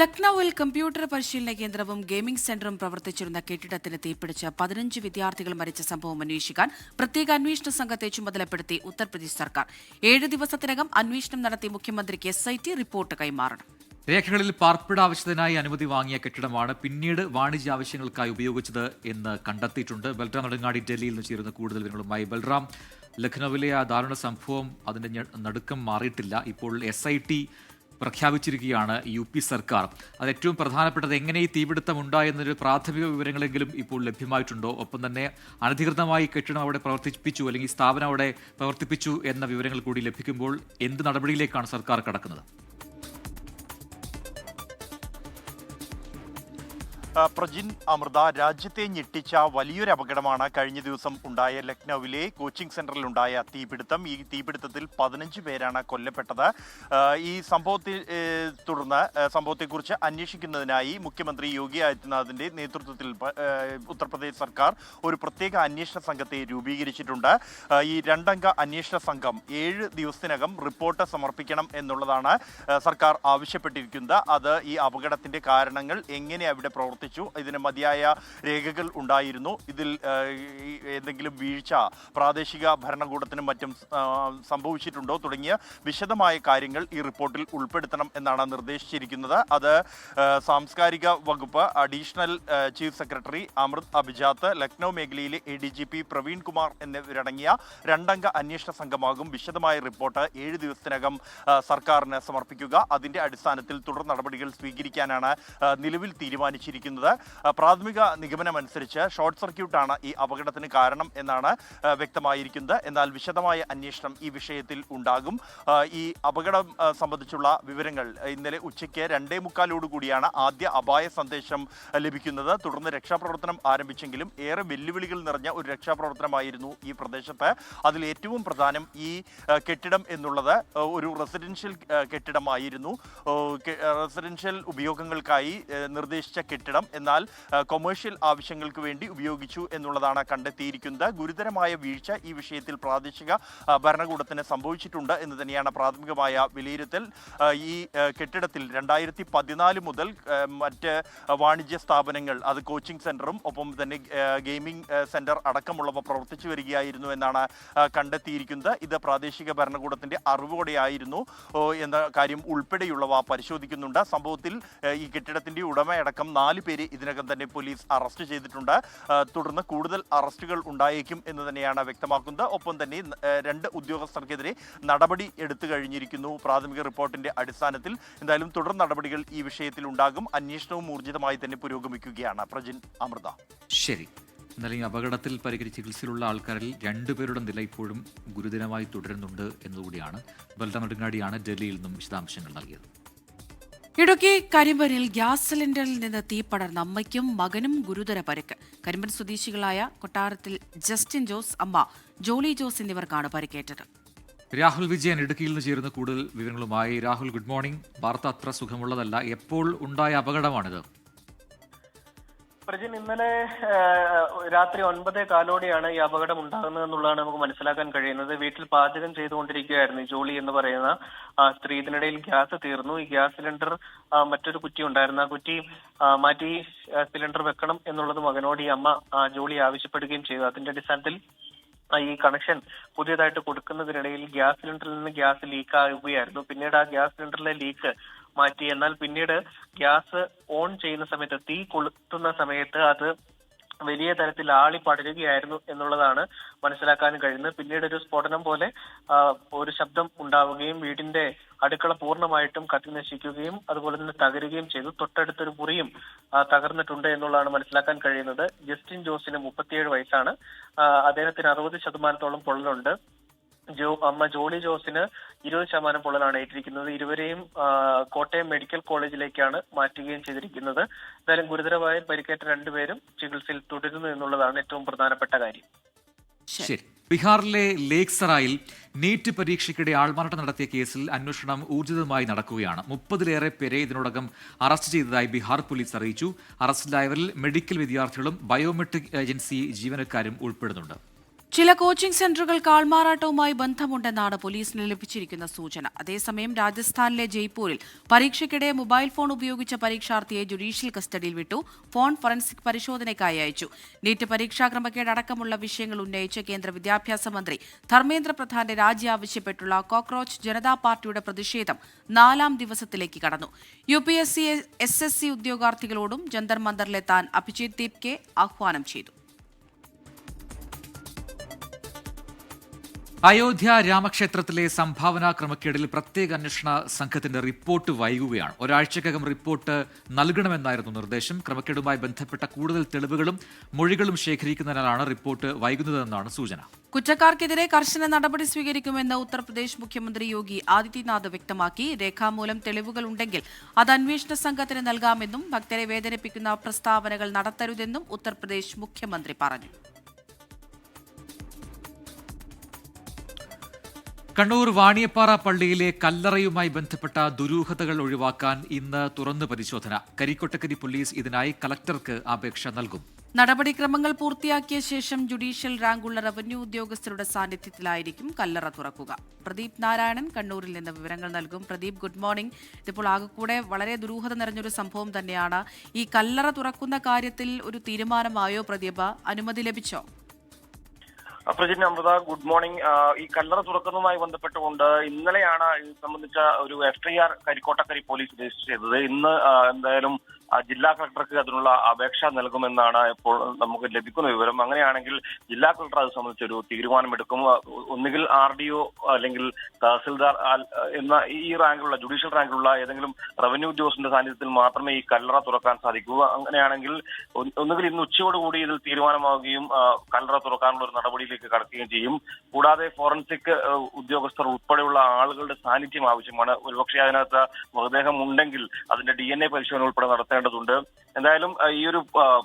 ലക്നൌവിൽ കമ്പ്യൂട്ടർ പരിശീലന കേന്ദ്രവും ഗെയിമിംഗ് സെന്ററും പ്രവർത്തിച്ചിരുന്ന കെട്ടിടത്തിന് തീപിടിച്ച് 15 വിദ്യാർത്ഥികൾ മരിച്ച സംഭവം അന്വേഷിക്കാൻ പ്രത്യേക അന്വേഷണ സംഘത്തെ ചുമതലപ്പെടുത്തി ഉത്തർപ്രദേശ് സർക്കാർ. 7 ദിവസത്തിനകം അന്വേഷണം നടത്തി മുഖ്യമന്ത്രിക്ക് SIT റിപ്പോർട്ട് കൈമാറണം. രേഖകളിൽ പാർപ്പിട ആവശ്യത്തിനായി അനുമതി വാങ്ങിയ കെട്ടിടമാണ് പിന്നീട് വാണിജ്യ ആവശ്യങ്ങൾക്കായി ഉപയോഗിച്ചത് എന്ന് കണ്ടെത്തിയിട്ടുണ്ട്. ബൽറാം നെടുങ്ങാടി ഡൽഹിയിൽ നിന്ന് ചേരുന്ന കൂടുതൽ വിവരങ്ങളുമായി. ബൽറാം, ലഖ്നൌവിലെ ആ ദാരുണ സംഭവം അതിന്റെ നടുക്കം മാറിയിട്ടില്ല. ഇപ്പോൾ SIT പ്രഖ്യാപിച്ചിരിക്കുകയാണ് UP സർക്കാർ. അത് ഏറ്റവും പ്രധാനപ്പെട്ടത് എങ്ങനെ ഈ തീപിടുത്തം ഉണ്ടായെന്നൊരു പ്രാഥമിക വിവരങ്ങളെങ്കിലും ഇപ്പോൾ ലഭ്യമായിട്ടുണ്ടോ? ഒപ്പം തന്നെ അനധികൃതമായി കെട്ടിടം അവിടെ പ്രവർത്തിപ്പിച്ചു അല്ലെങ്കിൽ സ്ഥാപനം അവിടെ പ്രവർത്തിപ്പിച്ചു എന്ന വിവരങ്ങൾ കൂടി ലഭിക്കുമ്പോൾ എന്ത് നടപടിയിലേക്കാണ് സർക്കാർ കടക്കുന്നത്? പ്രജിൻ, അമൃത, രാജ്യത്തെ ഞെട്ടിച്ച വലിയൊരു അപകടമാണ് കഴിഞ്ഞ ദിവസം ഉണ്ടായ ലക്നൌവിലെ കോച്ചിംഗ് സെന്ററിൽ ഉണ്ടായ തീപിടുത്തം. ഈ തീപിടുത്തത്തിൽ 15 പേരാണ് കൊല്ലപ്പെട്ടത്. ഈ സംഭവത്തെക്കുറിച്ച് അന്വേഷിക്കുന്നതിനായി മുഖ്യമന്ത്രി യോഗി ആദിത്യനാഥിന്റെ നേതൃത്വത്തിൽ ഉത്തർപ്രദേശ് സർക്കാർ ഒരു പ്രത്യേക അന്വേഷണ സംഘത്തെ രൂപീകരിച്ചിട്ടുണ്ട്. ഈ 2 അംഗ അന്വേഷണ സംഘം 7 ദിവസത്തിനകം റിപ്പോർട്ട് സമർപ്പിക്കണം എന്നുള്ളതാണ് സർക്കാർ ആവശ്യപ്പെട്ടിരിക്കുന്നത്. അത് ഈ അപകടത്തിന്റെ കാരണങ്ങൾ, എങ്ങനെ അവിടെ പ്രവർത്തിച്ചു, ഇതിന് മതിയായ രേഖകൾ ഉണ്ടായിരുന്നു, ഇതിൽ എന്തെങ്കിലും വീഴ്ച പ്രാദേശിക ഭരണകൂടത്തിനും മറ്റും സംഭവിച്ചിട്ടുണ്ടോ തുടങ്ങിയ വിശദമായ കാര്യങ്ങൾ ഈ റിപ്പോർട്ടിൽ ഉൾപ്പെടുത്തണം എന്നാണ് നിർദ്ദേശിച്ചിരിക്കുന്നത്. അത് സാംസ്കാരിക വകുപ്പ് അഡീഷണൽ ചീഫ് സെക്രട്ടറി അമൃത് അഭിജാത്ത്, ലക്നൌ മേഖലയിലെ ADGP പ്രവീൺ കുമാർ എന്നിവരടങ്ങിയ 2 അംഗ അന്വേഷണ സംഘമാകും വിശദമായ റിപ്പോർട്ട് 7 ദിവസത്തിനകം സർക്കാരിന് സമർപ്പിക്കുക. അതിന്റെ അടിസ്ഥാനത്തിൽ തുടർ നടപടികൾ സ്വീകരിക്കാനാണ് നിലവിൽ തീരുമാനിച്ചിരിക്കുന്നത്. പ്രാഥമിക നിഗമനമനുസരിച്ച് ഷോർട്ട് സർക്യൂട്ടാണ് ഈ അപകടത്തിന് കാരണം എന്നാണ് വ്യക്തമായിരിക്കുന്നത്. എന്നാൽ വിശദമായ അന്വേഷണം ഈ വിഷയത്തിൽ ഉണ്ടാകും. ഈ അപകടം സംബന്ധിച്ചുള്ള വിവരങ്ങൾ ഇന്നലെ ഉച്ചയ്ക്ക് 2:45 കൂടിയാണ് ആദ്യ അപായ സന്ദേശം ലഭിക്കുന്നത്. തുടർന്ന് രക്ഷാപ്രവർത്തനം ആരംഭിച്ചെങ്കിലും ഏറെ വെല്ലുവിളികൾ നിറഞ്ഞ ഒരു രക്ഷാപ്രവർത്തനമായിരുന്നു ഈ പ്രദേശത്ത്. അതിൽ ഏറ്റവും പ്രധാനം ഈ കെട്ടിടം എന്നുള്ളത് ഒരു റെസിഡൻഷ്യൽ കെട്ടിടമായിരുന്നു. റെസിഡൻഷ്യൽ ഉപയോഗങ്ങൾക്കായി നിർദ്ദേശിച്ച കെട്ടിടം എന്നാൽ കൊമേഴ്ഷ്യൽ ആവശ്യങ്ങൾക്ക് വേണ്ടി ഉപയോഗിച്ചു എന്നുള്ളതാണ് കണ്ടെത്തിയിരിക്കുന്നത്. ഗുരുതരമായ വീഴ്ച ഈ വിഷയത്തിൽ പ്രാദേശിക ഭരണകൂടത്തിന് സംഭവിച്ചിട്ടുണ്ട് എന്ന് തന്നെയാണ് പ്രാഥമികമായ വിലയിരുത്തൽ. ഈ കെട്ടിടത്തിൽ 2014 മുതൽ മറ്റ് വാണിജ്യ സ്ഥാപനങ്ങൾ, അത് കോച്ചിംഗ് സെന്ററും ഒപ്പം തന്നെ ഗെയിമിംഗ് സെന്റർ അടക്കമുള്ളവ പ്രവർത്തിച്ചു വരികയായിരുന്നു എന്നാണ് കണ്ടെത്തിയിരിക്കുന്നത്. ഇത് പ്രാദേശിക ഭരണകൂടത്തിന്റെ അറിവോടെയായിരുന്നു എന്ന കാര്യം ഉൾപ്പെടെയുള്ളവ പരിശോധിക്കുന്നുണ്ട്. സംഭവത്തിൽ ഈ കെട്ടിടത്തിന്റെ ഉടമയടക്കം 4 പേരെ ഇതിനകം തന്നെ പോലീസ് അറസ്റ്റ് ചെയ്തിട്ടുണ്ട്. തുടർന്ന് കൂടുതൽ അറസ്റ്റുകൾ ഉണ്ടായേക്കും എന്ന് തന്നെയാണ് വ്യക്തമാക്കുന്നത്. ഒപ്പം തന്നെ 2 ഉദ്യോഗസ്ഥർക്കെതിരെ നടപടി എടുത്തു കഴിഞ്ഞിരിക്കുന്നു പ്രാഥമിക റിപ്പോർട്ടിന്റെ അടിസ്ഥാനത്തിൽ. എന്തായാലും തുടർ നടപടികൾ ഈ വിഷയത്തിൽ ഉണ്ടാകും. അന്വേഷണവും ഊർജിതമായി തന്നെ പുരോഗമിക്കുകയാണ്. പ്രജിൻ, അമൃത. ശരി. എന്നാലും ഈ അപകടത്തിൽ പരിഹരിച്ച് ചികിത്സയിലുള്ള ആൾക്കാരിൽ 2 പേരുടെ നില ഇപ്പോഴും ഗുരുതരമായി തുടരുന്നുണ്ട് എന്നുകൂടിയാണ്. ബൽറാം നെടുങ്ങാടിയാണ് ഡൽഹിയിൽ നിന്നും വിശദാംശങ്ങൾ നൽകിയത്. ഇടുക്കി കരിമ്പനിൽ ഗ്യാസ് സിലിണ്ടറിൽ നിന്ന് തീ പടർന്ന അമ്മയ്ക്കും മകനും ഗുരുതര പരിക്ക്. കരിമ്പൻ സ്വദേശികളായ കൊട്ടാരത്തിൽ ജസ്റ്റിൻ ജോസ്, അമ്മ ജോളി ജോസ് എന്നിവർക്കാണ് പരിക്കേറ്റത്. രാഹുൽ വിജയൻ ഇടുക്കിയിൽ നിന്ന് ചേരുന്ന കൂടുതൽ വിവരങ്ങളുമായി. Rahul, good morning. വാർത്ത അത്ര സുഖമുള്ളതല്ല. എപ്പോൾ ഉണ്ടായ അപകടമാണിത്? പ്രജിൻ, ഇന്നലെ രാത്രി 9:15 ഈ അപകടം ഉണ്ടാകുന്നത് എന്നുള്ളതാണ് നമുക്ക് മനസ്സിലാക്കാൻ കഴിയുന്നത്. വീട്ടിൽ പാചകം ചെയ്തുകൊണ്ടിരിക്കുകയായിരുന്നു ജോളി എന്ന് പറയുന്ന സ്ത്രീ. ഇതിനിടയിൽ ഗ്യാസ് തീർന്നു. ഈ ഗ്യാസ് സിലിണ്ടർ മറ്റൊരു കുറ്റി ഉണ്ടായിരുന്നു. ആ കുറ്റി മാറ്റി സിലിണ്ടർ വെക്കണം എന്നുള്ളത് മകനോട് ഈ അമ്മ ജോളി ആവശ്യപ്പെടുകയും ചെയ്തു. അതിന്റെ അടിസ്ഥാനത്തിൽ ഈ കണക്ഷൻ പുതിയതായിട്ട് കൊടുക്കുന്നതിനിടയിൽ ഗ്യാസ് സിലിണ്ടറിൽ നിന്ന് ഗ്യാസ് ലീക്ക് ആവുകയായിരുന്നു. പിന്നീട് ആ ഗ്യാസ് സിലിണ്ടറിലെ ലീക്ക് മാറ്റി. എന്നാൽ പിന്നീട് ഗ്യാസ് ഓൺ ചെയ്യുന്ന സമയത്ത്, തീ കൊളുത്തുന്ന സമയത്ത് അത് വലിയ തരത്തിൽ ആളി പടരുകയായിരുന്നു എന്നുള്ളതാണ് മനസ്സിലാക്കാൻ കഴിയുന്നത്. പിന്നീട് ഒരു സ്ഫോടനം പോലെ ഒരു ശബ്ദം ഉണ്ടാവുകയും വീടിന്റെ അടുക്കള പൂർണ്ണമായിട്ടും കത്തി നശിക്കുകയും അതുപോലെ തന്നെ തകരുകയും ചെയ്തു. തൊട്ടടുത്തൊരു മുറിയും തകർന്നിട്ടുണ്ട് എന്നുള്ളതാണ് മനസ്സിലാക്കാൻ കഴിയുന്നത്. ജസ്റ്റിൻ ജോസിന് 37 വയസ്സാണ്. അദ്ദേഹത്തിന് 60% പൊള്ളലുണ്ട്. അമ്മ ജോളി ജോസിന് 20% പൊള്ളലാണ് ഏറ്റിരിക്കുന്നത്. ഇരുവരെയും കോട്ടയം മെഡിക്കൽ കോളേജിലേക്കാണ് മാറ്റുകയും ചെയ്തിരിക്കുന്നത്. എന്തായാലും ഗുരുതരമായി പരിക്കേറ്റ രണ്ടുപേരും ചികിത്സയിൽ തുടരുന്നു എന്നുള്ളതാണ് ഏറ്റവും പ്രധാനപ്പെട്ട കാര്യം. ശരി. ബീഹാറിലെ ലേക്സറായിൽ നീറ്റ് പരീക്ഷയ്ക്കിടെ ആൾമാറാട്ടം നടത്തിയ കേസിൽ അന്വേഷണം ഊർജിതമായി നടക്കുകയാണ്. 30-ലേറെ പേരെ ഇതിനോടകം അറസ്റ്റ് ചെയ്തതായി ബീഹാർ പോലീസ് അറിയിച്ചു. അറസ്റ്റിലായവരിൽ മെഡിക്കൽ വിദ്യാർത്ഥികളും ബയോമെട്രിക് ഏജൻസി ജീവനക്കാരും ഉൾപ്പെടുന്നുണ്ട്. ചില കോച്ചിംഗ് സെന്ററുകൾക്ക് ആൾമാറാട്ടവുമായി ബന്ധമുണ്ടെന്നാണ് പോലീസിന് ലഭിച്ചിരിക്കുന്ന സൂചന. അതേസമയം രാജസ്ഥാനിലെ ജയ്പൂരിൽ പരീക്ഷയ്ക്കിടെ മൊബൈൽ ഫോൺ ഉപയോഗിച്ച പരീക്ഷാർത്ഥിയെ ജുഡീഷ്യൽ കസ്റ്റഡിയിൽ വിട്ടു. ഫോൺ ഫോറൻസിക് പരിശോധനയ്ക്കായി അയച്ചു. നീറ്റ് പരീക്ഷാ ക്രമക്കേട് അടക്കമുള്ള വിഷയങ്ങൾ ഉന്നയിച്ച് കേന്ദ്ര വിദ്യാഭ്യാസ മന്ത്രി ധർമ്മേന്ദ്ര പ്രധാന്റെ രാജി ആവശ്യപ്പെട്ടുള്ള കോക്രോച്ച് ജനതാ പാർട്ടിയുടെ പ്രതിഷേധം 4ാം ദിവസത്തിലേക്ക് കടന്നു. UPSC SSC ഉദ്യോഗാർത്ഥികളോടും ജന്തർ മന്ദറിലെത്താൻ അഭിജിത് ദീപ്കെ ആഹ്വാനം ചെയ്തു. അയോധ്യ രാമക്ഷേത്രത്തിലെ സംഭാവന ക്രമക്കേടിൽ പ്രത്യേക അന്വേഷണ സംഘത്തിന്റെ റിപ്പോർട്ട് വൈകുകയാണ്. ഒരാഴ്ചക്കകം റിപ്പോർട്ട് നൽകണമെന്നായിരുന്നു നിർദ്ദേശം. ക്രമക്കേടുമായി ബന്ധപ്പെട്ട കൂടുതൽ തെളിവുകളും മൊഴികളും ശേഖരിക്കുന്നതിനാലാണ് റിപ്പോർട്ട് വൈകുന്നതെന്നാണ് സൂചന. കുറ്റക്കാർക്കെതിരെ കർശന നടപടി സ്വീകരിക്കുമെന്ന് ഉത്തർപ്രദേശ് മുഖ്യമന്ത്രി യോഗി ആദിത്യനാഥ് വ്യക്തമാക്കി. രേഖാമൂലം തെളിവുകൾ ഉണ്ടെങ്കിൽ അത് അന്വേഷണ സംഘത്തിന് നൽകാമെന്നും ഭക്തരെ വേദനിപ്പിക്കുന്ന പ്രസ്താവനകൾ നടത്തരുതെന്നും ഉത്തർപ്രദേശ് മുഖ്യമന്ത്രി പറഞ്ഞു. കണ്ണൂർ വാണിയപ്പാറ പള്ളിയിലെ കല്ലറയുമായി ബന്ധപ്പെട്ട ദുരൂഹതകൾ ഒഴിവാക്കാൻ ഇന്ന് തുറന്നു പരിശോധന. കരിക്കൊട്ടക്കരി പോലീസ് ഇതിനായി കലക്ടർക്ക് അപേക്ഷ നൽകും. നടപടിക്രമങ്ങൾ പൂർത്തിയാക്കിയ ശേഷം ജുഡീഷ്യൽ റാങ്കുള്ള റവന്യൂ ഉദ്യോഗസ്ഥരുടെ സാന്നിധ്യത്തിലായിരിക്കും കല്ലറ തുറക്കുക. പ്രദീപ് നാരായണൻ കണ്ണൂരിൽ നിന്ന് വിവരങ്ങൾ നൽകും. Pradeep, good morning. ഇതിപ്പോൾ ആകെക്കൂടെ വളരെ ദുരൂഹത നിറഞ്ഞൊരു സംഭവം തന്നെയാണ്. ഈ കല്ലറ തുറക്കുന്ന കാര്യത്തിൽ ഒരു തീരുമാനമായോ? പ്രദീപ്, അനുമതി ലഭിച്ചോ? Prajin, Amrita, good morning. ഈ കല്ലറ തുറക്കുന്നതുമായി ബന്ധപ്പെട്ടുകൊണ്ട് ഇന്നലെയാണ് ഇത് സംബന്ധിച്ച ഒരു FIR കരിക്കോട്ടക്കരി പോലീസ് രജിസ്റ്റർ ചെയ്തത്. ഇന്ന് എന്തായാലും ജില്ലാ കളക്ടർക്ക് അതിനുള്ള അപേക്ഷ നൽകുമെന്നാണ് ഇപ്പോൾ നമുക്ക് ലഭിക്കുന്ന വിവരം. അങ്ങനെയാണെങ്കിൽ ജില്ലാ കളക്ടർ അത് സംബന്ധിച്ചൊരു തീരുമാനമെടുക്കും. ഒന്നുകിൽ RDO അല്ലെങ്കിൽ തഹസിൽദാർ എന്ന ഈ റാങ്കിലുള്ള ജുഡീഷ്യൽ റാങ്കിലുള്ള ഏതെങ്കിലും റവന്യൂ ഉദ്യോഗസ്ഥന്റെ സാന്നിധ്യത്തിൽ മാത്രമേ ഈ കല്ലറ തുറക്കാൻ സാധിക്കൂ. അങ്ങനെയാണെങ്കിൽ ഒന്നുകിൽ ഇന്ന് ഉച്ചയോടുകൂടി ഇതിൽ തീരുമാനമാവുകയും കല്ലറ തുറക്കാനുള്ള ഒരു നടപടിയിലേക്ക് കടക്കുകയും ചെയ്യും. കൂടാതെ ഫോറൻസിക് ഉദ്യോഗസ്ഥർ ഉൾപ്പെടെയുള്ള ആളുകളുടെ സാന്നിധ്യം ആവശ്യമാണ്. ഒരുപക്ഷെ അതിനകത്ത് മൃതദേഹം ഉണ്ടെങ്കിൽ അതിന്റെ DNA പരിശോധന ഉൾപ്പെടെ നടത്തേണ്ടതുണ്ട്. എന്തായാലും ഈ ഒരു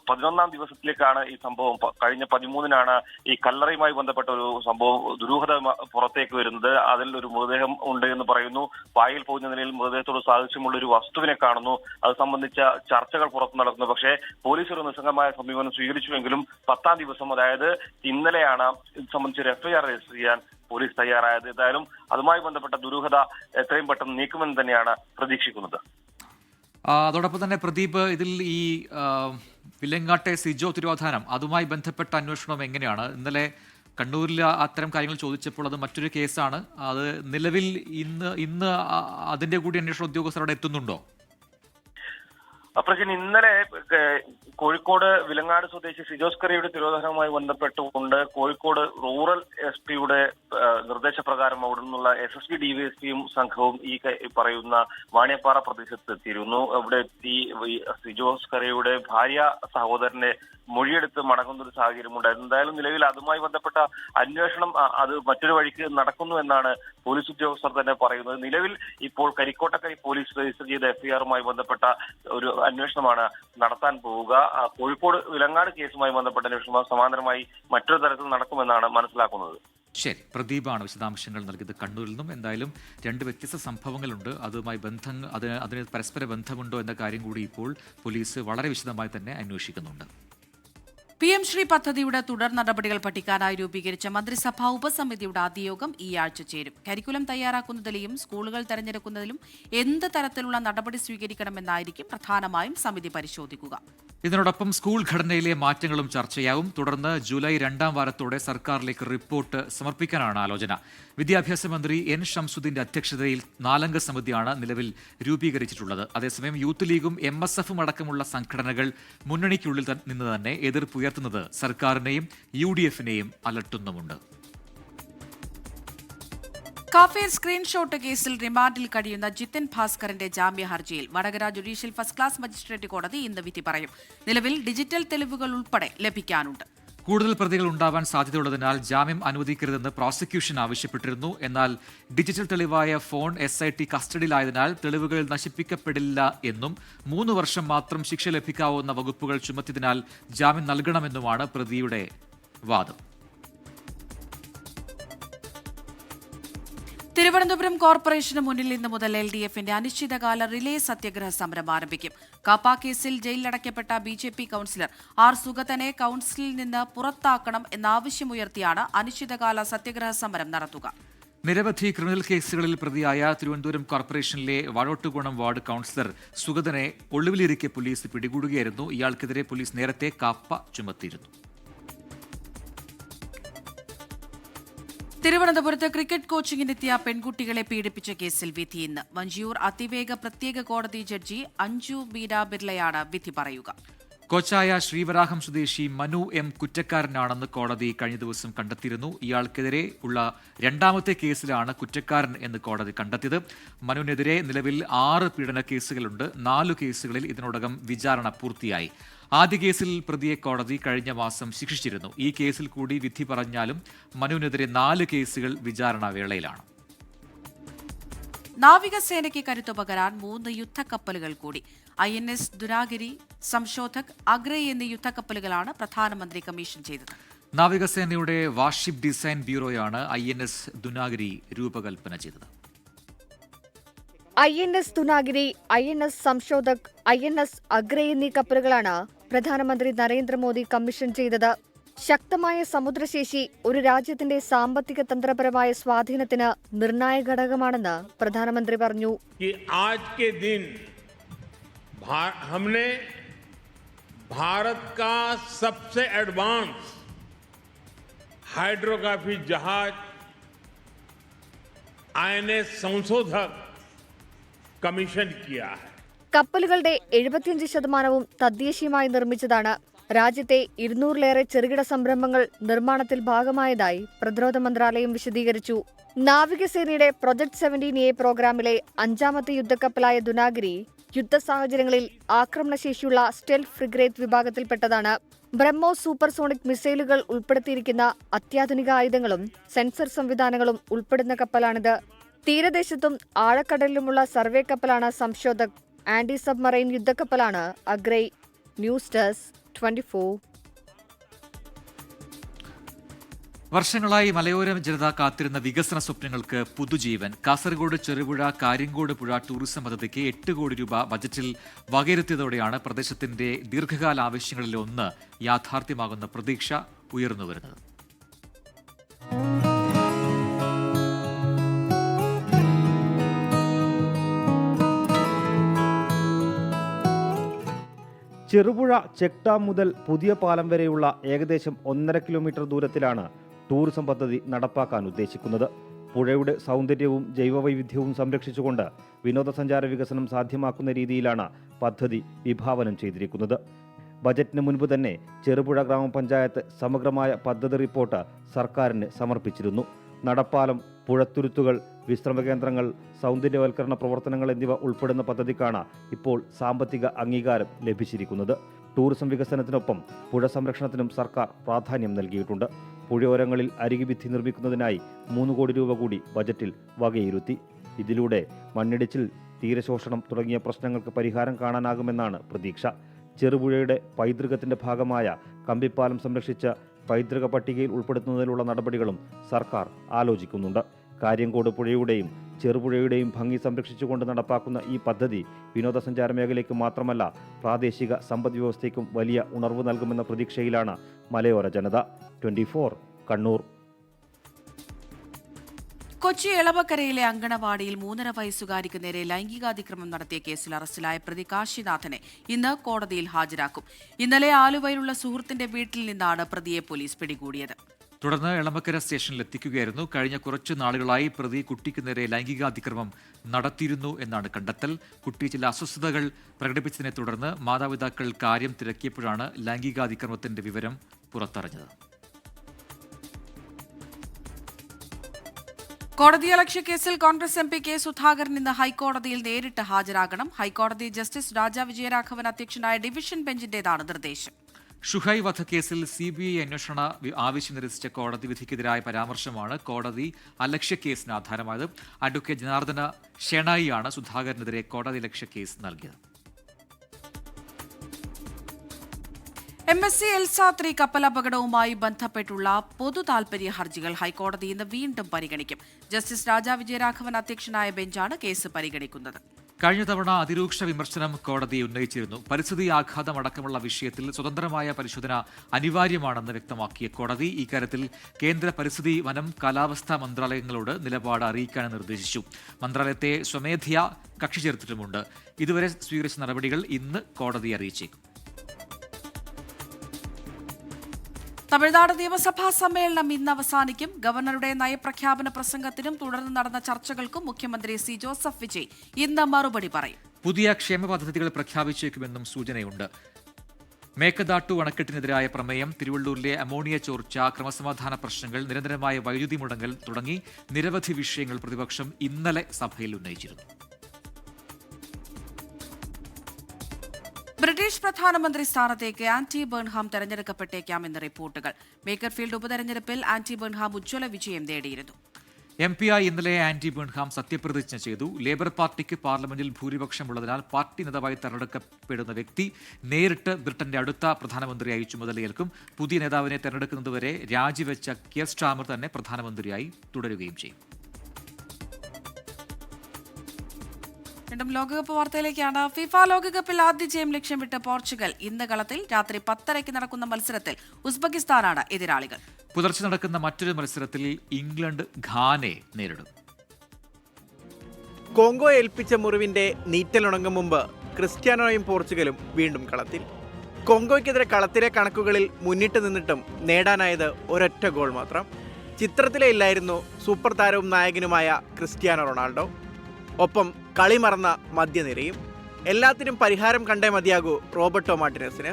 11ാം ദിവസത്തിലേക്കാണ് ഈ സംഭവം. കഴിഞ്ഞ 13-നാണ് ഈ കല്ലറയുമായി ബന്ധപ്പെട്ട ഒരു സംഭവം ദുരൂഹത പുറത്തേക്ക് വരുന്നത്. അതിൽ ഒരു മൃതദേഹം ഉണ്ട് എന്ന് പറയുന്നു. പായയിൽ പോകുന്ന നിലയിൽ മൃതദേഹത്തോട് സാദൃശ്യമുള്ള ഒരു വസ്തുവിനെ കാണുന്നു. അത് സംബന്ധിച്ച ചർച്ചകൾ പുറത്തു നടക്കുന്നു. പക്ഷേ പോലീസ് ഒരു നിസ്സംഗമായ സമീപനം സ്വീകരിച്ചുവെങ്കിലും 10ാം ദിവസം, അതായത് ഇന്നലെയാണ് ഇത് സംബന്ധിച്ച് FIR രജിസ്റ്റർ ചെയ്യാൻ പോലീസ് തയ്യാറായത്. ഏതായാലും അതുമായി ബന്ധപ്പെട്ട ദുരൂഹത എത്രയും പെട്ടെന്ന് നീക്കുമെന്ന് തന്നെയാണ് പ്രതീക്ഷിക്കുന്നത്. അതോടൊപ്പം തന്നെ പ്രദീപ്, ഇതിൽ ഈ വിലങ്ങാട്ടെ സിജോ തിരോധാനം അതുമായി ബന്ധപ്പെട്ട അന്വേഷണം എങ്ങനെയാണ്? ഇന്നലെ കണ്ണൂരിൽ അത്തരം കാര്യങ്ങൾ ചോദിച്ചപ്പോൾ അത് മറ്റൊരു കേസാണ്. അത് നിലവിൽ ഇന്ന് അതിന്റെ കൂടി അന്വേഷണ ഉദ്യോഗസ്ഥർ അവിടെ എത്തുന്നുണ്ടോ? പ്രജിൻ, ഇന്നലെ കോഴിക്കോട് വിലങ്ങാട് സ്വദേശി സിജോസ് കറിയുടെ തിരോധാനവുമായി ബന്ധപ്പെട്ടുകൊണ്ട് കോഴിക്കോട് റൂറൽ SP-യുടെ നിർദ്ദേശപ്രകാരം അവിടെ നിന്നുള്ള SSB DYSPയും സംഘവും ഈ പറയുന്ന വാണിയപ്പാറ പ്രദേശത്ത് എത്തിയിരുന്നു. അവിടെ എത്തി സിജോസ് കറിയുടെ ഭാര്യ സഹോദരന്റെ മൊഴിയെടുത്ത് മടങ്ങുന്ന ഒരു സാഹചര്യം ഉണ്ടായിരുന്നു. എന്തായാലും നിലവിൽ അതുമായി ബന്ധപ്പെട്ട അന്വേഷണം അത് മറ്റൊരു വഴിക്ക് നടക്കുന്നു എന്നാണ് പോലീസ് ഉദ്യോഗസ്ഥർ തന്നെ പറയുന്നത്. നിലവിൽ ഇപ്പോൾ കരിക്കോട്ടക്കരി പോലീസ് രജിസ്റ്റർ ചെയ്ത FIR-മായി ബന്ധപ്പെട്ട ഒരു അന്വേഷണമാണ് നടത്താൻ പോവുക. കോഴിക്കോട് വിലങ്ങാട് കേസുമായി ബന്ധപ്പെട്ട അന്വേഷണം സമാന്തരമായി മറ്റൊരു തരത്തിൽ നടക്കുമെന്നാണ് മനസ്സിലാക്കുന്നത്. ശരി, പ്രദീപാണ് വിശദാംശങ്ങൾ നൽകിയത് കണ്ണൂരിൽ നിന്നും. എന്തായാലും രണ്ട് വ്യത്യസ്ത സംഭവങ്ങളുണ്ട്. അതുമായി അതിന് പരസ്പര ബന്ധമുണ്ടോ എന്ന കാര്യം കൂടി ഇപ്പോൾ പോലീസ് വളരെ വിശദമായി തന്നെ അന്വേഷിക്കുന്നുണ്ട്. PM ശ്രീ പദ്ധതിയുടെ തുടർ നടപടികൾ പഠിക്കാനായി രൂപീകരിച്ച മന്ത്രിസഭാ ഉപസമിതിയുടെ ആദ്യ യോഗം ഈ ആഴ്ച ചേരും. കരിക്കുലം തയ്യാറാക്കുന്നതിലും സ്കൂളുകൾ തെരഞ്ഞെടുക്കുന്നതിലും എന്ത് തരത്തിലുള്ള നടപടി സ്വീകരിക്കണമെന്നായിരിക്കും പ്രധാനമായും സമിതി പരിശോധിക്കുക. ഇതിനോടൊപ്പം സ്കൂൾ ഘടനയിലെ മാറ്റങ്ങളും ചർച്ചയാവും. തുടർന്ന് ജൂലൈ 2ാം വാരത്തോടെ സർക്കാരിലേക്ക് റിപ്പോർട്ട് സമർപ്പിക്കാനാണ് ആലോചന. വിദ്യാഭ്യാസ മന്ത്രി N. ഷംസുദ്ദീന്റെ അധ്യക്ഷതയിൽ 4-അംഗ സമിതിയാണ് നിലവിൽ രൂപീകരിച്ചിട്ടുള്ളത്. അതേസമയം യൂത്ത് ലീഗും MSFും അടക്കമുള്ള സംഘടനകൾ മുന്നണിക്കുള്ളിൽ നിന്ന് തന്നെ എതിർപ്പുയർത്തുന്നത് സർക്കാരിനെയും UDFനെയും അലട്ടുന്നുമുണ്ട്. കാഫേർ സ്ക്രീൻഷോട്ട് കേസിൽ റിമാൻഡിൽ കഴിയുന്ന ജിതിൻ ഭാസ്കറിന്റെ ജാമ്യ ഹർജിയിൽ Vadakara judicial first class magistrate കോടതി ഇന്ന് വിധി പറയും. നിലവിൽ ഡിജിറ്റൽ തെളിവുകൾ ഉൾപ്പെടെ ലഭിക്കാനുണ്ട്. കൂടുതൽ പ്രതികൾ ഉണ്ടാവാൻ സാധ്യതയുള്ളതിനാൽ ജാമ്യം അനുവദിക്കരുതെന്ന് പ്രോസിക്യൂഷൻ ആവശ്യപ്പെട്ടിരുന്നു. എന്നാൽ ഡിജിറ്റൽ തെളിവായ ഫോൺ SIT കസ്റ്റഡിയിലായതിനാൽ തെളിവുകൾ നശിപ്പിക്കപ്പെടില്ല എന്നും 3 വർഷം മാത്രം ശിക്ഷ ലഭിക്കാവുന്ന വകുപ്പുകൾ ചുമത്തിയതിനാൽ ജാമ്യം നൽകണമെന്നുമാണ് പ്രതിയുടെ വാദം. തിരുവനന്തപുരം കോർപ്പറേഷന് മുന്നിൽ ഇന്ന് മുതൽ LDFന്റെ അനിശ്ചിതകാല റിലേ സത്യഗ്രഹ സമരം ആരംഭിക്കും. കാപ്പ കേസിൽ ജയിലിലടയ്ക്കപ്പെട്ട BJP കൌൺസിലർ R. സുഗതനെ കൌൺസിലിൽ നിന്ന് പുറത്താക്കണം എന്നാവശ്യമുയർത്തിയാണ് അനിശ്ചിതകാല സത്യഗ്രഹ സമരം നടത്തുക. നിരവധി ക്രിമിനൽ കേസുകളിൽ പ്രതിയായ തിരുവനന്തപുരം കോർപ്പറേഷനിലെ വാഴോട്ടുകുണം വാർഡ് കൌൺസിലർ സുഗതനെ ഒളിവിലിരിക്കെ പോലീസ് പിടികൂടുകയായിരുന്നു. ഇയാൾക്കെതിരെ പോലീസ് നേരത്തെ കാപ്പ ചുമത്തിയിരുന്നു. തിരുവനന്തപുരത്ത് ക്രിക്കറ്റ് കോച്ചിങ്ങിനെത്തിയ പെൺകുട്ടികളെ പീഡിപ്പിച്ച കേസിൽ വിധി ഇന്ന്. വഞ്ചിയൂർ അതിവേഗ പ്രത്യേക കോടതി ജഡ്ജി അഞ്ജു മീര ബിർളയാണ് വിധി പറയുക. കൊച്ചായ ശ്രീവരാഹം സ്വദേശി മനു M. കുറ്റക്കാരനാണെന്ന് കോടതി കഴിഞ്ഞ ദിവസം കണ്ടെത്തിയിരുന്നു. ഇയാൾക്കെതിരെ ഉള്ള 2ാമത്തെ കേസിലാണ് കുറ്റക്കാരൻ എന്ന് കോടതി കണ്ടെത്തിയത്. മനുവിനെതിരെ നിലവിൽ 6 പീഡന കേസുകളുണ്ട്. 4 കേസുകളിൽ ഇതിനോടകം വിചാരണ പൂർത്തിയായി. ആദ്യ കേസിൽ പ്രതിയെ കോടതി കഴിഞ്ഞ മാസം ശിക്ഷിച്ചിരുന്നു. ഈ കേസിൽ കൂടി വിധി പറഞ്ഞാലും മനുവിനെതിരെ 4 കേസുകൾ വിചാരണ വേളയിലാണ്. നാവികസേനയ്ക്ക് കരുത്തുപകരാൻ 3 യുദ്ധക്കപ്പലുകൾ കൂടി. INS ദുനാഗിരി, സംശോധക്, അഗ്രൈ എന്നീ യുദ്ധക്കപ്പലുകളാണ് പ്രധാനമന്ത്രി കമ്മീഷൻ ചെയ്തത്. നാവികസേനയുടെ വാർഷിപ്പ് ഡിസൈൻ ബ്യൂറോയാണ് INS ദുനാഗിരി രൂപകൽപ്പന ചെയ്തത്. INS Dunagiri, INS Sanshodhak, INS Agray എന്നീ കപ്പലുകളാണ് പ്രധാനമന്ത്രി നരേന്ദ്രമോദി കമ്മീഷൻ ചെയ്തത്. ശക്തമായ സമുദ്രശേഷി ഒരു രാജ്യത്തിന്റെ സാമ്പത്തിക തന്ത്രപരമായ സ്വാധീനത്തിന് നിർണായക ഘടകമാണെന്ന് പ്രധാനമന്ത്രി പറഞ്ഞു. हमने भारत का सबसे एडवांस हाइड्रोग्राफी जहाज INS संशोधक कमीशन किया है. കപ്പലുകളുടെ 75% തദ്ദേശീയമായി നിർമ്മിച്ചതാണ്. രാജ്യത്തെ 200-ലേറെ ചെറുകിട സംരംഭങ്ങൾ നിർമ്മാണത്തിൽ ഭാഗമായതായി പ്രതിരോധ മന്ത്രാലയം വിശദീകരിച്ചു. നാവികസേനയുടെ പ്രൊജക്ട് 17A പ്രോഗ്രാമിലെ 5ാമത്തെ യുദ്ധക്കപ്പലായ ദുനാഗിരി യുദ്ധ സാഹചര്യങ്ങളിൽ ആക്രമണശേഷിയുള്ള സ്റ്റെൽത്ത് ഫ്രിഗേറ്റ് വിഭാഗത്തിൽപ്പെട്ടതാണ്. ബ്രഹ്മോസ് സൂപ്പർസോണിക് മിസൈലുകൾ ഉൾപ്പെടുത്തിയിരിക്കുന്ന അത്യാധുനിക ആയുധങ്ങളും സെൻസർ സംവിധാനങ്ങളും ഉൾപ്പെടുന്ന കപ്പലാണിത്. തീരദേശത്തും ആഴക്കടലിലുമുള്ള സർവേ കപ്പലാണ് സംശോധക്. ആന്റി സബ്മറൈൻ യുദ്ധക്കപ്പലാണ് അഗ്രൈ. News desk 24. വർഷങ്ങളായി മലയോര ജനത കാത്തിരുന്ന വികസന സ്വപ്നങ്ങൾക്ക് പുതുജീവൻ. കാസർഗോഡ് ചെറുപുഴ കാര്യങ്കോട് പുഴ ടൂറിസം പദ്ധതിക്ക് 8 കോടി രൂപ ബജറ്റിൽ വകയിരുത്തിയതോടെയാണ് പ്രദേശത്തിന്റെ ദീർഘകാല ആവശ്യങ്ങളിലൊന്ന് യാഥാർത്ഥ്യമാകുന്ന പ്രതീക്ഷ ഉയർന്നുവരുന്നത്. ചെറുപുഴ ചെക്ക് ഡാം മുതൽ പുതിയ പാലം വരെയുള്ള ഏകദേശം 1.5 കിലോമീറ്റർ ദൂരത്തിലാണ് ടൂറിസം പദ്ധതി നടപ്പാക്കാൻ ഉദ്ദേശിക്കുന്നത്. പുഴയുടെ സൗന്ദര്യവും ജൈവവൈവിധ്യവും സംരക്ഷിച്ചുകൊണ്ട് വിനോദസഞ്ചാര വികസനം സാധ്യമാക്കുന്ന രീതിയിലാണ് പദ്ധതി വിഭാവനം ചെയ്തിരിക്കുന്നത്. ബജറ്റിന് മുൻപ് തന്നെ ചെറുപുഴ ഗ്രാമപഞ്ചായത്ത് സമഗ്രമായ പദ്ധതി റിപ്പോർട്ട് സർക്കാരിന് സമർപ്പിച്ചിരുന്നു. നടപ്പാലം, പുഴത്തുരുത്തുകൾ, വിശ്രമ കേന്ദ്രങ്ങൾ, സൗന്ദര്യവൽക്കരണ പ്രവർത്തനങ്ങൾ എന്നിവ ഉൾപ്പെടുന്ന പദ്ധതിക്കാണ് ഇപ്പോൾ സാമ്പത്തിക അംഗീകാരം ലഭിച്ചിരിക്കുന്നത്. ടൂറിസം വികസനത്തിനൊപ്പം പുഴ സംരക്ഷണത്തിനും സർക്കാർ പ്രാധാന്യം നൽകിയിട്ടുണ്ട്. പുഴയോരങ്ങളിൽ അരികുഭിത്തി നിർമ്മിക്കുന്നതിനായി 3 കോടി രൂപ കൂടി ബജറ്റിൽ വകയിരുത്തി. ഇതിലൂടെ മണ്ണിടിച്ചിൽ, തീരശോഷണം തുടങ്ങിയ പ്രശ്നങ്ങൾക്ക് പരിഹാരം കാണാനാകുമെന്നാണ് പ്രതീക്ഷ. ചെറുപുഴയുടെ പൈതൃകത്തിന്റെ ഭാഗമായ കമ്പിപ്പാലം സംരക്ഷിച്ച് പൈതൃക പട്ടികയിൽ ഉൾപ്പെടുത്തുന്നതിനുള്ള നടപടികളും സർക്കാർ ആലോചിക്കുന്നുണ്ട്. കാര്യങ്കോട് പുഴയുടെയും ചെറുപുഴയുടെയും ഭംഗി സംരക്ഷിച്ചുകൊണ്ട് നടപ്പാക്കുന്ന ഈ പദ്ധതി വിനോദസഞ്ചാര മേഖലയ്ക്ക് മാത്രമല്ല പ്രാദേശിക സമ്പദ് വ്യവസ്ഥയ്ക്കും വലിയ ഉണർവ് നൽകുമെന്ന പ്രതീക്ഷയിലാണ് മലയോര ജനത. 24 കണ്ണൂർ. കൊച്ചി എളവക്കരയിലെ അങ്കണവാടിയിൽ 3.5 വയസ്സുകാരിക്ക് നേരെ ലൈംഗികാതിക്രമം നടത്തിയ കേസിൽ അറസ്റ്റിലായ പ്രതി കാശിനാഥനെ ഇന്ന് കോടതിയിൽ ഹാജരാക്കും. ഇന്നലെ ആലുവയിലുള്ള സുഹൃത്തിന്റെ വീട്ടിൽ നിന്നാണ് പ്രതിയെ പോലീസ് പിടികൂടിയത്. തുടർന്ന് എളമക്കര സ്റ്റേഷനിൽ എത്തിക്കുകയായിരുന്നു. കഴിഞ്ഞ കുറച്ചു നാളുകളായി പ്രതി കുട്ടിക്ക് നേരെ ലൈംഗികാതിക്രമം നടത്തിയിരുന്നു എന്നാണ് കണ്ടെത്തൽ. കുട്ടി ചില അസ്വസ്ഥതകൾ പ്രകടിപ്പിച്ചതിനെ തുടർന്ന് മാതാപിതാക്കൾ കാര്യം തിരക്കിയപ്പോഴാണ് ലൈംഗികാതിക്രമത്തിന്റെ വിവരം പുറത്തറിഞ്ഞത്. കോടതിയലക്ഷ്യ കേസിൽ കോൺഗ്രസ് MP കെ സുധാകരൻ ഇന്ന് ഹൈക്കോടതിയിൽ നേരിട്ട് ഹാജരാകണം. ഹൈക്കോടതി ജസ്റ്റിസ് രാജ വിജയരാഘവൻ അധ്യക്ഷനായ ഡിവിഷൻ ബെഞ്ചിന്റേതാണ് നിർദ്ദേശം. ഷുഹൈബ് വധക്കേസിൽ CBI അന്വേഷണ ആവശ്യം നിരസിച്ച കോടതി വിധിക്കെതിരായ പരാമർശമാണ് കോടതി അലക്ഷ്യ കേസിന് ആധാരമായത്. അഡ്വക്കേറ്റ് ജനാർദ്ദന ഷെണായിയാണ് സുധാകരനെതിരെ കോടതി ലക്ഷ്യ കേസ് നൽകിയത്. MSC എൽസ 3 കപ്പൽ അപകടവുമായി ബന്ധപ്പെട്ടുള്ള പൊതു താൽപര്യ ഹർജികൾ ഹൈക്കോടതി ഇന്ന് വീണ്ടും പരിഗണിക്കും. ജസ്റ്റിസ് രാജ വിജയരാഘവൻ അധ്യക്ഷനായ ബെഞ്ചാണ് കേസ് പരിഗണിക്കുന്നത്. കഴിഞ്ഞ തവണ അതിരൂക്ഷ വിമർശനം കോടതി ഉന്നയിച്ചിരുന്നു. പരിസ്ഥിതി ആഘാതം അടക്കമുള്ള വിഷയത്തിൽ സ്വതന്ത്രമായ പരിശോധന അനിവാര്യമാണെന്ന് വ്യക്തമാക്കിയ കോടതി ഇക്കാര്യത്തിൽ കേന്ദ്ര പരിസ്ഥിതി, വനം, കാലാവസ്ഥാ മന്ത്രാലയങ്ങളോട് നിലപാട് അറിയിക്കാൻ നിർദ്ദേശിച്ചു. മന്ത്രാലയത്തെ സ്വമേധയാ കക്ഷി ചേർത്തിട്ടുമുണ്ട്. ഇതുവരെ സ്വീകരിച്ച നടപടികൾ ഇന്ന് കോടതി അറിയിച്ചേക്കും. തമിഴ്നാട് നിയമസഭാ സമ്മേളനം ഇന്ന് അവസാനിക്കും. ഗവർണറുടെ നയപ്രഖ്യാപന പ്രസംഗത്തിനും തുടർന്ന് നടന്ന ചർച്ചകൾക്കും മുഖ്യമന്ത്രി സി ജോസഫ് വിജയ് ഇന്ന് മറുപടി പറയും. പുതിയ ക്ഷേമ പദ്ധതികൾ പ്രഖ്യാപിച്ചേക്കുമെന്നും സൂചനയുണ്ട്. മേക്കദാട്ടു അണക്കെട്ടിനെതിരായ പ്രമേയം, തിരുവള്ളൂരിലെ അമോണിയ ചോർച്ച, ക്രമസമാധാന പ്രശ്നങ്ങൾ, നിരന്തരമായ വൈദ്യുതി മുടങ്ങൽ തുടങ്ങി നിരവധി വിഷയങ്ങൾ പ്രതിപക്ഷം ഇന്നലെ സഭയിൽ ഉന്നയിച്ചിരുന്നു. ബ്രിട്ടീഷ് പ്രധാനമന്ത്രി സ്ഥാനത്തേക്ക് ആന്റി ബേൺഹാം തെരഞ്ഞെടുക്കപ്പെട്ടേക്കാമെന്ന് റിപ്പോർട്ടുകൾ. മേക്കർഫീൽഡ് ഉപതെരഞ്ഞെടുപ്പിൽ ആന്റി ബേൺഹാം ഉജ്ജ്വല വിജയം നേടിയിരുന്നു. MP-ആയി ഇന്നലെ ആന്റി ബേൺഹാം സത്യപ്രതിജ്ഞ ചെയ്തു. ലേബർ പാർട്ടിക്ക് പാർലമെന്റിൽ ഭൂരിപക്ഷമുള്ളതിനാൽ പാർട്ടി നേതാവായി തെരഞ്ഞെടുക്കപ്പെടുന്ന വ്യക്തി നേരിട്ട് ബ്രിട്ടന്റെ അടുത്ത പ്രധാനമന്ത്രിയായി ചുമതലയേൽക്കും. പുതിയ നേതാവിനെ തെരഞ്ഞെടുക്കുന്നതുവരെ രാജിവെച്ച കിയർ സ്റ്റാമർ തന്നെ പ്രധാനമന്ത്രിയായി തുടരുകയും ചെയ്യും. വീണ്ടും ലോകകപ്പ് വാർത്തയിലേക്കാണ്. ഫിഫ ലോകകപ്പിൽ ആദ്യ ജയം ലക്ഷ്യമിട്ട് പോർച്ചുഗൽ ഇന്ന് കളത്തിൽ. രാത്രി 10:30 നടക്കുന്ന മത്സരത്തിൽ ഉസ്ബെക്കിസ്ഥാനാണ് എതിരാളികൾ. പുലർച്ചെ നടക്കുന്ന മറ്റൊരു മത്സരത്തിൽ ഇംഗ്ലണ്ട് ഘാനയെ നേരിടും. കോങ്കോ ഏൽപ്പിച്ച മുറിവിന്റെ നീറ്റലുണങ്ങും മുമ്പ് ക്രിസ്ത്യാനോയും പോർച്ചുഗലും വീണ്ടും കളത്തിൽ. കോങ്കോയ്ക്കെതിരെ കളത്തിലെ കണക്കുകളിൽ മുന്നിട്ട് നിന്നിട്ടും നേടാനായത് ഒരൊറ്റ ഗോൾ മാത്രം. ചിത്രത്തിലെ ഇല്ലായിരുന്നു സൂപ്പർ താരവും നായകനുമായ ക്രിസ്ത്യാനോ റൊണാൾഡോ. ഒപ്പം കളി മറന്ന മധ്യനിരയും. എല്ലാത്തിനും പരിഹാരം കണ്ടേ മതിയാകൂ റോബർട്ടോ മാർട്ടിനസിന്.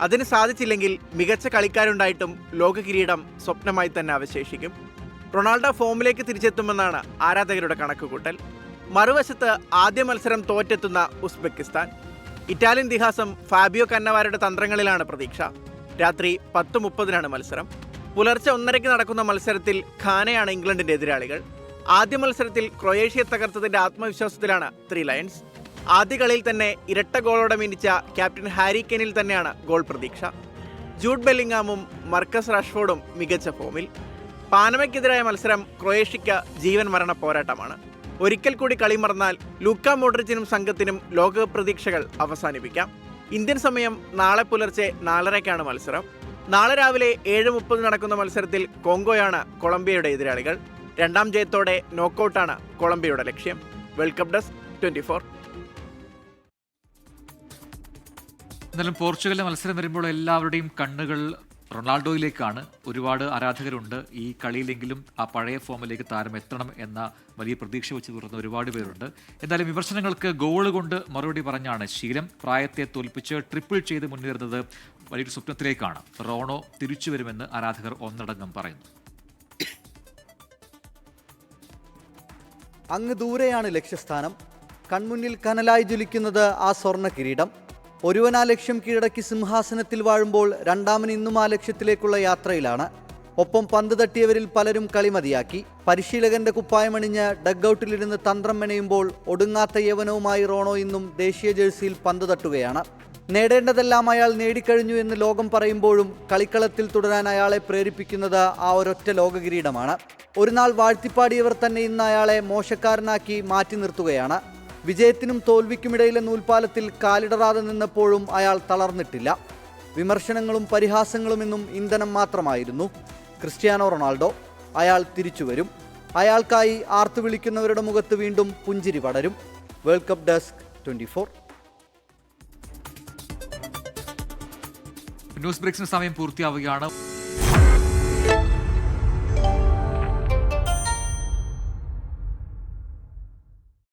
അതിന് സാധിച്ചില്ലെങ്കിൽ മികച്ച കളിക്കാരുണ്ടായിട്ടും ലോക കിരീടം സ്വപ്നമായി തന്നെ അവശേഷിക്കും. റൊണാൾഡോ ഫോമിലേക്ക് തിരിച്ചെത്തുമെന്നാണ് ആരാധകരുടെ കണക്കുകൂട്ടൽ. മറുവശത്ത് ആദ്യ മത്സരം തോറ്റെത്തുന്ന ഉസ്ബെക്കിസ്ഥാൻ. ഇറ്റാലിയൻ ഇതിഹാസം ഫാബിയോ കന്നവാരയുടെ തന്ത്രങ്ങളിലാണ് പ്രതീക്ഷ. രാത്രി 10:30 മത്സരം. പുലർച്ചെ 1:30 നടക്കുന്ന മത്സരത്തിൽ ഘാനയാണ് ഇംഗ്ലണ്ടിന്റെ എതിരാളികൾ. ആദ്യ മത്സരത്തിൽ ക്രൊയേഷ്യ തകർത്തതിന്റെ ആത്മവിശ്വാസത്തിലാണ് 3 ലയൺസ്. ആദ്യ കളിയിൽ തന്നെ ഇരട്ട ഗോളോടെ മിന്നിച്ച ക്യാപ്റ്റൻ ഹാരി കെയ്നിൽ തന്നെയാണ് ഗോൾ പ്രതീക്ഷ. ജൂഡ് ബെല്ലിംഗാമും മർക്കസ് റാഷ്ഫോർഡും മികച്ച ഫോമിൽ. പാനമയ്ക്കെതിരായ മത്സരം ക്രൊയേഷ്യയ്ക്ക് ജീവൻ മരണ പോരാട്ടമാണ്. ഒരിക്കൽ കൂടി കളി മറന്നാൽ ലൂക്ക മോഡ്രിച്ചിനും സംഘത്തിനും ലോകകപ്പ് പ്രതീക്ഷകൾ അവസാനിപ്പിക്കാം. ഇന്ത്യൻ സമയം നാളെ പുലർച്ചെ 4:30 മത്സരം. നാളെ രാവിലെ 7:30 നടക്കുന്ന മത്സരത്തിൽ കോങ്കോയാണ് കൊളംബിയയുടെ എതിരാളികൾ. രണ്ടാം ജയത്തോടെ നോക്കൌട്ടാണ് കൊളംബിയയുടെ ലക്ഷ്യം. World cup desk 24. എന്നാലും പോർച്ചുഗലിലെ മത്സരം വരുമ്പോൾ എല്ലാവരുടെയും കണ്ണുകൾ റൊണാൾഡോയിലേക്കാണ്. ഒരുപാട് ആരാധകരുണ്ട്. ഈ കളിയിലെങ്കിലും ആ പഴയ ഫോമിലേക്ക് താരം എത്തണം എന്ന വലിയ പ്രതീക്ഷ വെച്ച് തുറന്ന ഒരുപാട് പേരുണ്ട്. എന്തായാലും വിമർശനങ്ങൾക്ക് ഗോൾ കൊണ്ട് മറുപടി പറഞ്ഞാണ് ശീലം. പ്രായത്തെ തോൽപ്പിച്ച് ട്രിപ്പിൾ ചെയ്ത് മുന്നേറുന്നത് വലിയൊരു സ്വപ്നത്തിലേക്കാണ്. റോണോ തിരിച്ചു വരുമെന്ന് ആരാധകർ ഒന്നടങ്കം പറയുന്നു. അങ്ങ് ദൂരെയാണ് ലക്ഷ്യസ്ഥാനം. കൺമുന്നിൽ കനലായി ജ്വലിക്കുന്നത് ആ സ്വർണ്ണ കിരീടം. ഒരുവൻ ആ ലക്ഷ്യം കീഴടക്കി സിംഹാസനത്തിൽ വാഴുമ്പോൾ രണ്ടാമൻ ഇന്നും ആ ലക്ഷ്യത്തിലേക്കുള്ള യാത്രയിലാണ്. ഒപ്പം പന്ത് തട്ടിയവരിൽ പലരും കളിമതിയാക്കി. പരിശീലകന്റെ കുപ്പായമണിഞ്ഞ് ഡഗ്ഔട്ടിലിരുന്ന് തന്ത്രം മെനയുമ്പോൾ ഒടുങ്ങാത്ത യവനവുമായി റോണോ ഇന്നും ദേശീയ ജേഴ്സിയിൽ പന്ത് തട്ടുകയാണ്. നേടേണ്ടതെല്ലാം അയാൾ നേടിക്കഴിഞ്ഞു എന്ന് ലോകം പറയുമ്പോഴും കളിക്കളത്തിൽ തുടരാൻ അയാളെ പ്രേരിപ്പിക്കുന്നത് ആ ഒരൊറ്റ ലോക കിരീടമാണ്. ഒരു നാൾ വാഴ്ത്തിപ്പാടിയവർ തന്നെ ഇന്ന് അയാളെ മോശക്കാരനാക്കി മാറ്റി നിർത്തുകയാണ്. വിജയത്തിനും തോൽവിക്കുമിടയിലെ നൂൽപ്പാലത്തിൽ കാലിടറാതെ നിന്നപ്പോഴും അയാൾ തളർന്നിട്ടില്ല. വിമർശനങ്ങളും പരിഹാസങ്ങളും എന്നും ഇന്ധനം മാത്രമായിരുന്നു. ക്രിസ്ത്യാനോ റൊണാൾഡോ, അയാൾ തിരിച്ചു വരും. അയാൾക്കായി ആർത്തു വിളിക്കുന്നവരുടെ മുഖത്ത് വീണ്ടും പുഞ്ചിരി പടരും. World cup desk 24. ന്യൂസ് ബ്രേക്സിന് സമയം പൂർത്തിയാവുകയാണ്.